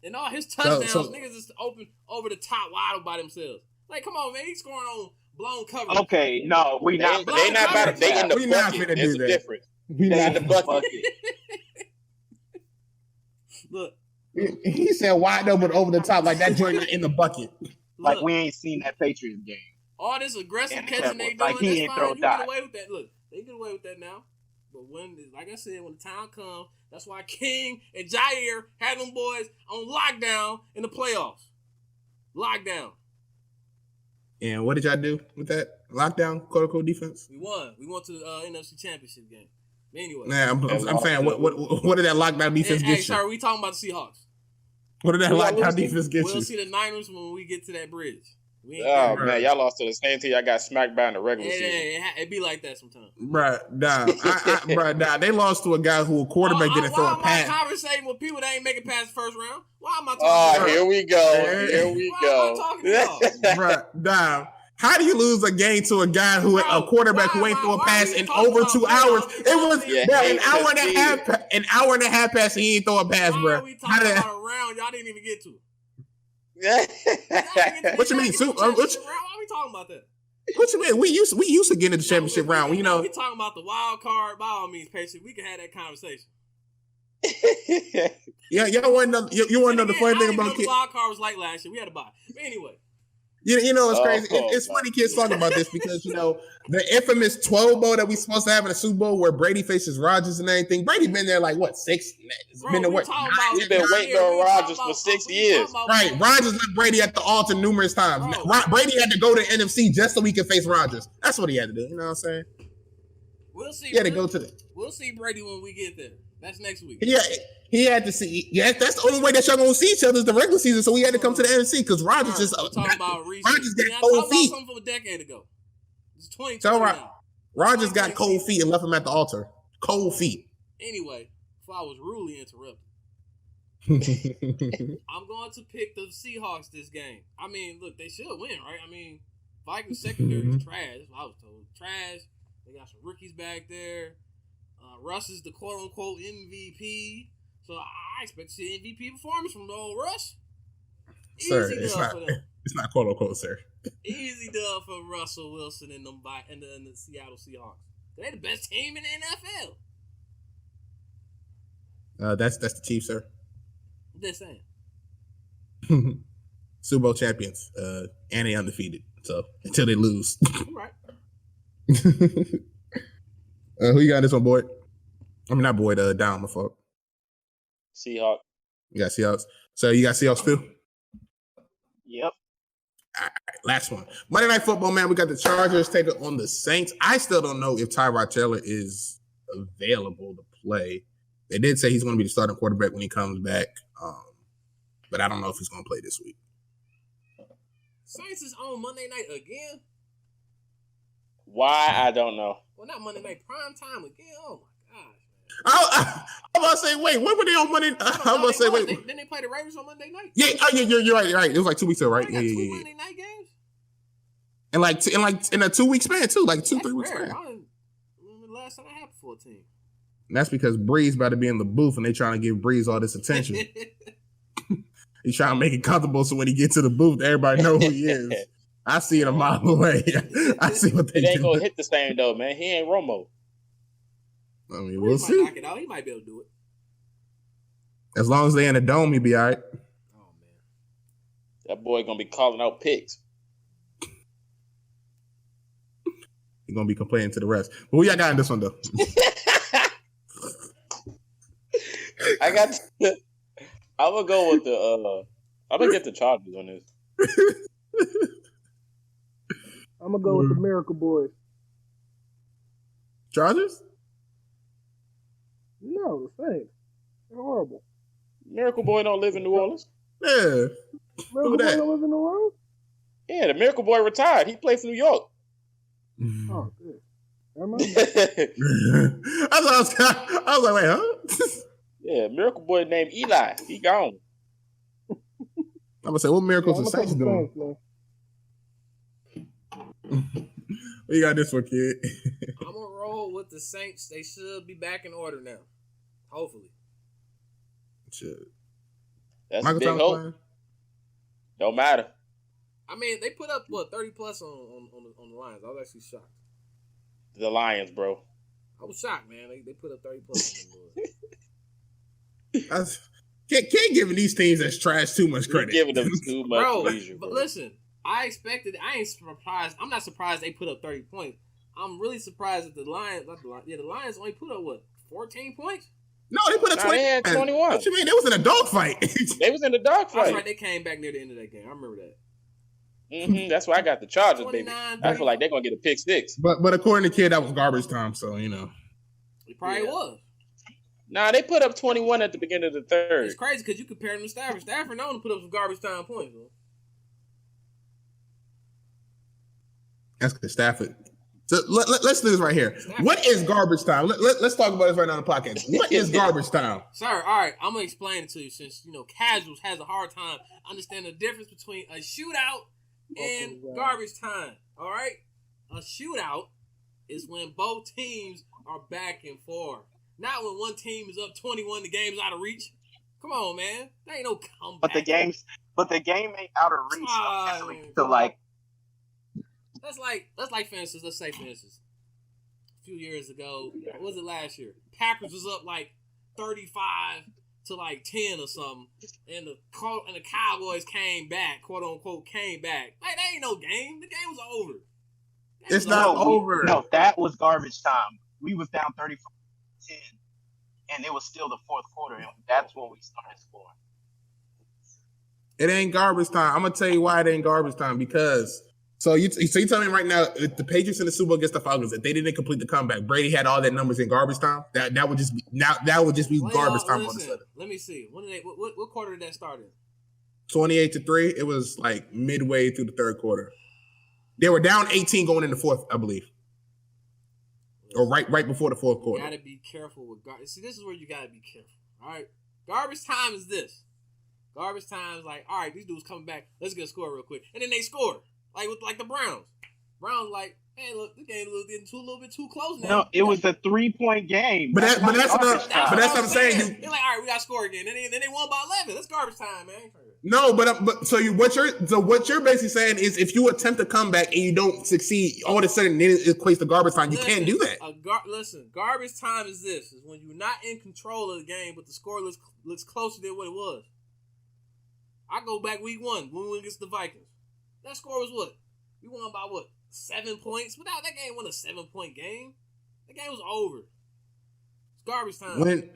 And all his touchdowns, niggas is open over the top wide by themselves. Like, come on, man. He's scoring on blown coverage. Okay, no, we not. They not about they in the we not bucket. finna There's do a that. difference. We They not in the bucket. Look. He said wide open over the top like that joint in the bucket. Like we ain't seen that Patriots game. All this aggressive And catching they doing, like he that's ain't fine. throw You dot. get away with that. Look, they get away with that now. But when, like I said, when the time comes, that's why King and Jair had them boys on lockdown in the playoffs. Lockdown. And what did y'all do with that lockdown, quote unquote, defense? We won. We went to the NFC Championship game. But anyway. Nah, I'm saying, what did that lockdown defense get you? Sorry, we talking about the Seahawks. What did that lockdown defense get you? We'll see the Niners when we get to that bridge. Oh man, y'all lost to the same team. I got smacked by in the regular season. It be like that sometimes. Bruh, nah, they lost to a guy who a quarterback didn't throw a pass. Why am I conversating with people that ain't making past the first round? Why am I talking about? Here we go. Here we go. Why am I talking about? Bruh, nah. How do you lose a game to a guy a quarterback who ain't throw a pass in over 2 hours? It was an hour and a half pass and he ain't throw a pass, bro. We talking about a round y'all didn't even get to. What you mean? Why are we talking about that? What you mean? We used to get into the championship round. You know, we talking about the wild card. By all means, patient. We can have that conversation. Yeah, y'all want to know? You want to know the funny thing about the wild card was like last year. We had a bye. But anyway, You know, it's crazy. It's funny kids talking about this because, you know, the infamous 12 bowl that we supposed to have in the Super Bowl where Brady faces Rodgers and everything. Brady been there like, what, 6? He's been waiting on Rodgers for 6 years. Right. Rodgers left Brady at the altar numerous times. Brady had to go to NFC just so he could face Rodgers. That's what he had to do. You know what I'm saying? We'll see. He had to go to the... We'll see Brady when we get there. That's next week. Yeah, he had to see. Yeah, that's the only way that y'all gonna see each other is the regular season. So he had to come to the NFC because Rodgers just talking about Rodgers got cold feet. Something from a decade ago. It's 2020 so now. Rodgers got cold feet and left him at the altar. Cold feet. Anyway, before I was rudely interrupted, I'm going to pick the Seahawks this game. I mean, look, they should win, right? I mean, Vikings secondary is trash. That's what I was told. Trash. They got some rookies back there. Russ is the quote-unquote MVP. So I expect to see an MVP performance from the old Russ. Sir, it's not quote-unquote, sir. Easy dub for Russell Wilson and the Seattle Seahawks. They're the best team in the NFL. That's the Chiefs, sir. I'm just saying. Super Bowl champions. And they undefeated. So until they lose. You're right. Who you got this one, Boyd? I mean, not Boyd, down, my fault. Seahawks. You got Seahawks. So you got Seahawks too? Yep. All right, last one. Monday Night Football, man. We got the Chargers taking on the Saints. I still don't know if Tyrod Taylor is available to play. They did say he's going to be the starting quarterback when he comes back, but I don't know if he's going to play this week. Saints is on Monday night again? Why? I don't know. Well, not Monday night, prime time again. Oh, my gosh. I'm about to say, wait, when were they on Monday? I'm about to say, wait. Didn't they play the Ravens on Monday night? Yeah, you're right. You're right. It was like 2 weeks ago, right? Yeah. Two Monday night games? In a 2 week span, too. Like 2-3 weeks span. The last time I had 14. And that's because Breeze about to be in the booth and they trying to give Breeze all this attention. He's trying to make it comfortable so when he gets to the booth, everybody know who he is. I see it a mile away. I see what they do. It ain't going to hit the same, though, man. He ain't Romo. I mean, we'll see. He might knock it out. He might be able to do it. As long as they in a dome, he'll be all right. Oh, man. That boy going to be calling out picks. He's going to be complaining to the rest. But who y'all got in this one, though? I'm going to go with I'm going to get the Chargers on this. I'm going to go with the Miracle Boys. Chargers? No, the Saints. They're horrible. Miracle Boy don't live in New Orleans. Yeah. Miracle Boy don't live in New Orleans? Yeah, the Miracle Boy retired. He played for New York. Oh, good. I was like, wait, huh? Yeah, Miracle Boy named Eli. He gone. I'm gonna say, what miracles the Saints doing? What you got this one, kid? I'm gonna roll with the Saints. They should be back in order now. Hopefully. Should. That's Michael a big hope. Playing? Don't matter. I mean, they put up 30 plus on the Lions. I was actually shocked. The Lions, bro. I was shocked, man. They put up 30 plus on them. Can't give these teams that's trash too much credit. You're giving them too much leisure, but listen, I expected. I ain't surprised. I'm not surprised they put up 30 points. I'm really surprised that the Lions. The Lions only put up 14 points. No, they put up 20. They had 21. What you mean? They was in a dogfight. They was in a dogfight. That's right. They came back near the end of that game. I remember that. That's why I got the Chargers, baby. I feel like they're gonna get a pick six. But according to Kid, that was garbage time. So you know, it probably was. Nah, they put up 21 at the beginning of the third. It's crazy because you compare them to Stafford. Stafford known to put up some garbage time points. Bro. That's because Stafford. So let's do this right here. What is garbage time? Let's talk about this right now on the podcast. What is garbage time? Sir, all right, I'm gonna explain it to you since casuals has a hard time understanding the difference between a shootout and garbage time. All right, a shootout is when both teams are back and forth. Not when one team is up 21, the game's out of reach. Come on, man, there ain't no comeback. But the game ain't out of reach. So like. Let's for instance, a few years ago, what was it last year? Packers was up like 35 to like 10 or something, and the Cowboys came back, quote unquote, came back. Like, that ain't no game. The game was over. It's not over. No, that was garbage time. We was down 34-10, and it was still the fourth quarter, and that's when we started scoring. It ain't garbage time. I'm gonna tell you why it ain't garbage time, because you tell me right now, if the Patriots in the Super Bowl against the Falcons, if they didn't complete the comeback, Brady had all that numbers in garbage time, that would just be garbage time on the sudden. Let me see. What quarter did that start in? 28-3. It was like midway through the third quarter. They were down 18 going in the fourth, I believe. Or right before the fourth quarter. You gotta be careful with garbage. See, this is where you gotta be careful. All right, garbage time is this. Garbage time is like, all right, these dudes coming back. Let's get a score real quick, and then they score like the Browns. Browns like, hey, look, this game is getting a little bit too close now. No, it was a 3-point game. But that's what I'm saying. They're like, all right, we got to score again. Then they won by 11. That's garbage time, man. No, what you're basically saying is, if you attempt to come back and you don't succeed, all of a sudden it equates to garbage time. You can't do that. Garbage time is when you're not in control of the game, but the score looks closer than what it was. I go back week 1 when we went against the Vikings. That score was what? We won by what? 7 points? Without that game, won a 7-point game. The game was over. It's garbage time.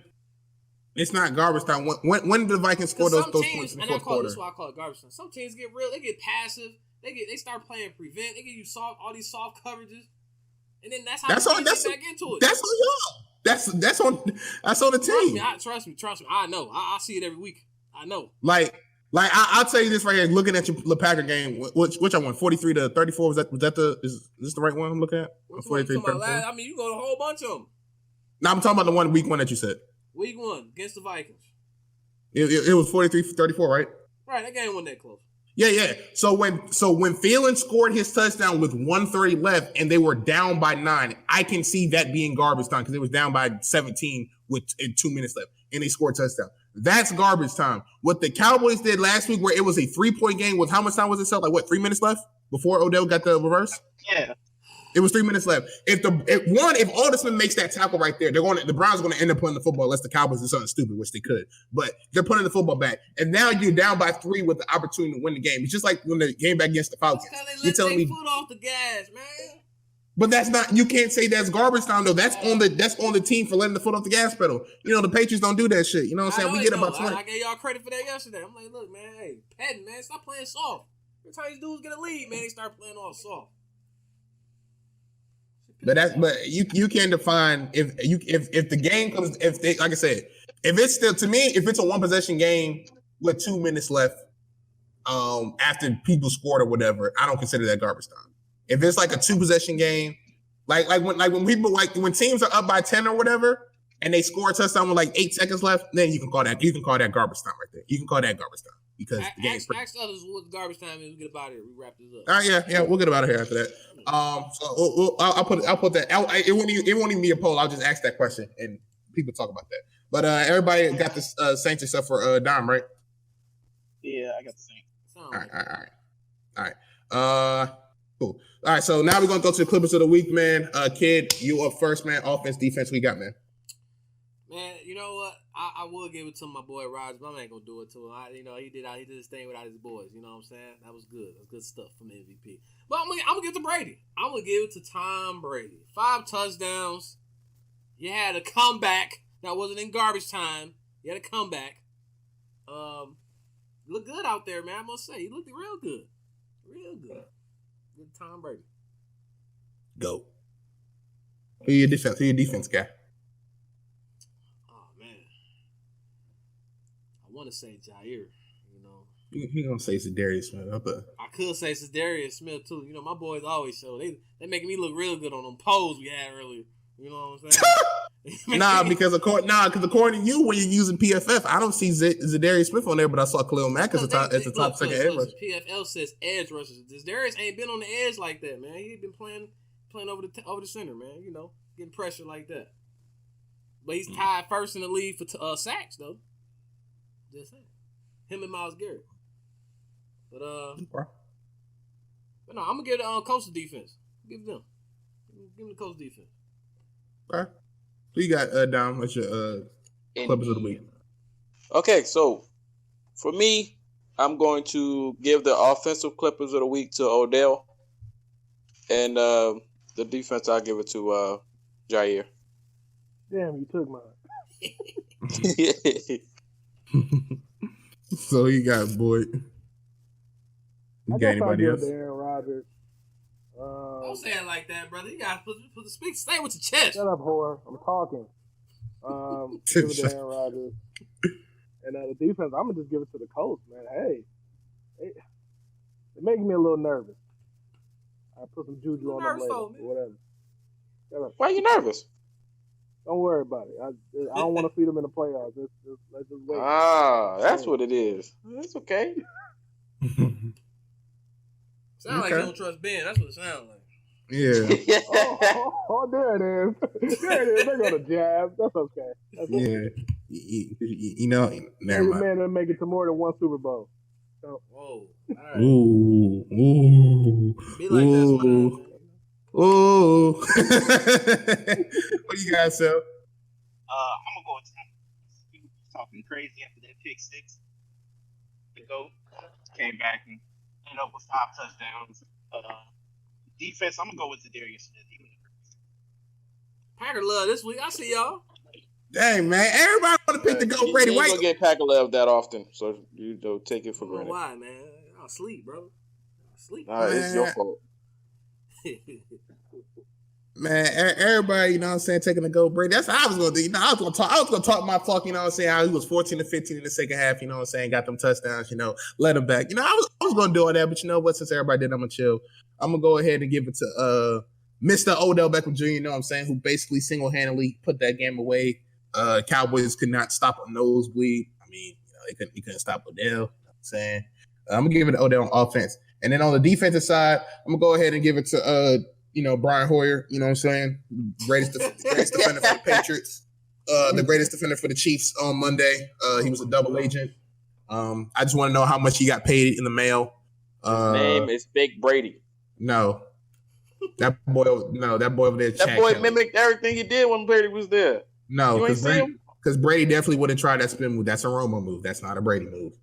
It's not garbage time. When did the Vikings score those points in the fourth quarter? That's why I call it garbage time. Some teams get real. They get passive. They start playing prevent. They give you all these soft coverages, and then that's how you get back into it. That's on y'all. That's on the team. Trust me. I know. I see it every week. I know. I'll tell you this right here. Looking at your Packer game, which I won 43-34. Is this the right one I'm looking at? 43-34. I mean, you go to a whole bunch of them. No, I'm talking about the one week 1 that you said. Week 1 against the Vikings. It was 43-34, right? Right. That game wasn't that close. Yeah. So when Thielen scored his touchdown with 1:30 left and they were down by 9, I can see that being garbage time because it was down by 17 with 2 minutes left and they scored a touchdown. That's garbage time. What the Cowboys did last week, where it was a 3-point game, with how much time was it? So 3 minutes left before Odell got the reverse? Yeah. It was 3 minutes left. If Alderson makes that tackle right there, the Browns are going to end up putting the football unless the Cowboys do something stupid, which they could. But they're putting the football back, and now you're down by 3 with the opportunity to win the game. It's just like when the game back against the Falcons. You're telling me foot off the gas, man. But that's not. You can't say that's garbage time though. That's on the team for letting the foot off the gas pedal. You know the Patriots don't do that shit. You know what I'm saying? We get about 20. I gave y'all credit for that yesterday. I'm like, look, man, hey, Patton, man, stop playing soft. Every time these dudes get a lead, man, they start playing all soft. But you can't define if the game comes, like I said, if it's still, to me, if it's a 1-possession game with 2 minutes left, after people scored or whatever, I don't consider that garbage time. If it's like a 2-possession game, like when teams are up by 10 or whatever, and they score a touchdown with 8 seconds left, then you can call that garbage time right there. You can call that garbage time because the game's pretty. Ask others what garbage time is. We get about it. We wrap this up. All right, yeah, we'll get about it here after that. So I'll put that. It won't even be a poll. I'll just ask that question and people talk about that. But everybody got the Saints except for Dom, right? Yeah, I got the Saints. All right. Cool. All right, so now we're gonna go to the Clippers of the week, man. Kid, you up first, man. Offense, defense, we got, man. Man, you know what? I would give it to my boy Rodgers, but I ain't gonna do it to him. He did his thing without his boys. You know what I'm saying? That was good. That was good stuff from MVP. But I'm gonna give it to Brady. I'm gonna give it to Tom Brady. 5 touchdowns. You had a comeback that wasn't in garbage time. You had a comeback. Looked good out there, man. I must say, he looked real good. Real good. Good Tom Brady. Go. Who your defense guy? Oh man, I want to say Jair. You know, he gonna say Zadarius Smith. I could say Zadarius Smith too. You know, my boys always show they making me look real good on them polls we had earlier. You know what I'm saying? because according to you, when you're using PFF, I don't see Zadarius Smith on there, but I saw Khalil Mack as the top second edge rusher. PFL says edge rushers. Zadarius ain't been on the edge like that, man. He been playing over the center, man. You know, getting pressure like that. But he's tied first in the league for sacks, though. Just saying, him and Myles Garrett. But no, I'm gonna give the coastal defense. Give them the coastal defense. All right. Who you got, Dom? What's your Clippers of the week? Okay, so for me, I'm going to give the offensive Clippers of the week to Odell, and the defense I'll give it to Jair. Damn, you took mine. So he got Boyd. I guess I'll give it to Aaron Rodgers. Don't say it like that, brother. You gotta stay with your chest. Shut up, whore. I'm talking. Give it to Aaron Rodgers. And the defense, I'm gonna just give it to the Colts, man. Hey, it makes me a little nervous. I put some juju on them later, or whatever. Why are you nervous? Don't worry about it. I don't want to see them in the playoffs. Let's just wait. That's what it is. That's okay. Sound like you don't trust Ben. That's what it sounds like. Yeah. There it is. There it is. They're gonna jab. That's okay. Yeah. You know, never mind. Man, they'll make it to more than one Super Bowl. So. Whoa. All right. Ooh. Be like that. Ooh. What do you guys say? I'm gonna go with people talking crazy after that pick six. The GOAT came back and ended up with 5 touchdowns. Defense, I'm gonna go with Zadarius Smith. Packer love this week. I see y'all. Dang, man. Everybody want to pick the GOAT Brady. You ain't gonna get Packer love that often, so you don't take it for granted. Why, man? I'll sleep, bro. It's your fault. Man, everybody, you know what I'm saying, taking the GOAT Brady. That's how I was going to do. You know, I was going to talk my talk, you know what I'm saying, how he was 14-15 in the second half, you know what I'm saying, got them touchdowns, you know, let him back. You know, I was going to do all that, but you know what, since everybody did, I'm going to chill. I'm going to go ahead and give it to Mr. Odell Beckham Jr., you know what I'm saying, who basically single-handedly put that game away. Cowboys could not stop a nosebleed. I mean, you know, he couldn't stop Odell, you know what I'm saying. I'm going to give it to Odell on offense. And then on the defensive side, I'm going to go ahead and give it to Brian Hoyer, you know what I'm saying? Greatest defender for the Patriots. The greatest defender for the Chiefs on Monday. He was a double agent. I just want to know how much he got paid in the mail. His name is Big Brady. No. That boy over there. That boy mimicked everything he did when Brady was there. No, because Brady definitely would have tried that spin move. That's a Romo move. That's not a Brady move.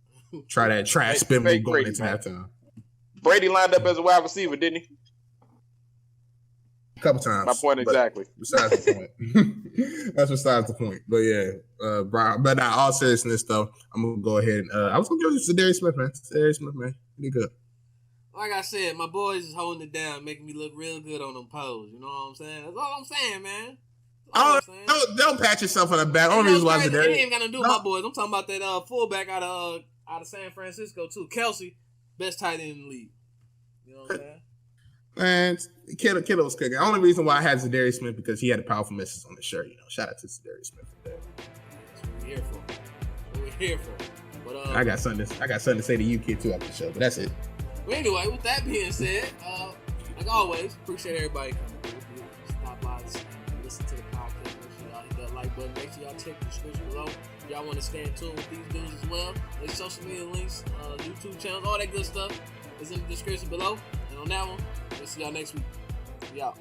Try that trash spin move going into halftime. Brady lined up as a wide receiver, didn't he? A couple times. My point exactly. Besides the point. That's besides the point. But yeah, Brian, but now all seriousness though, I'm gonna go ahead and I was gonna give it to Zadarius Smith, man. Zadarius Smith, man. Be good. Like I said, my boys is holding it down, making me look real good on them poles. You know what I'm saying? That's all I'm saying, man. Don't pat yourself on the back. Only reason why Zadarius. It ain't got to do with my boys. I'm talking about that fullback out of San Francisco too. Kelsey, best tight end in the league. You know what I'm saying? Man, Kittle was cooking. The only reason why I had Zadarius Smith because he had a powerful message on the shirt. You know, shout out to Zadarius Smith for that. That's what we're here for. That's what we're here for. But I got something to say to you, kid, too, after the show. But that's it. Well, anyway, with that being said, like always, appreciate everybody coming through. Stop by and listen to the podcast. Make sure y'all hit that like button. Make sure y'all check the description below. If y'all want to stay in tune with these dudes as well, their social media links, YouTube channels, all that good stuff is in the description below. And on that one, we'll see y'all next week. Y'all.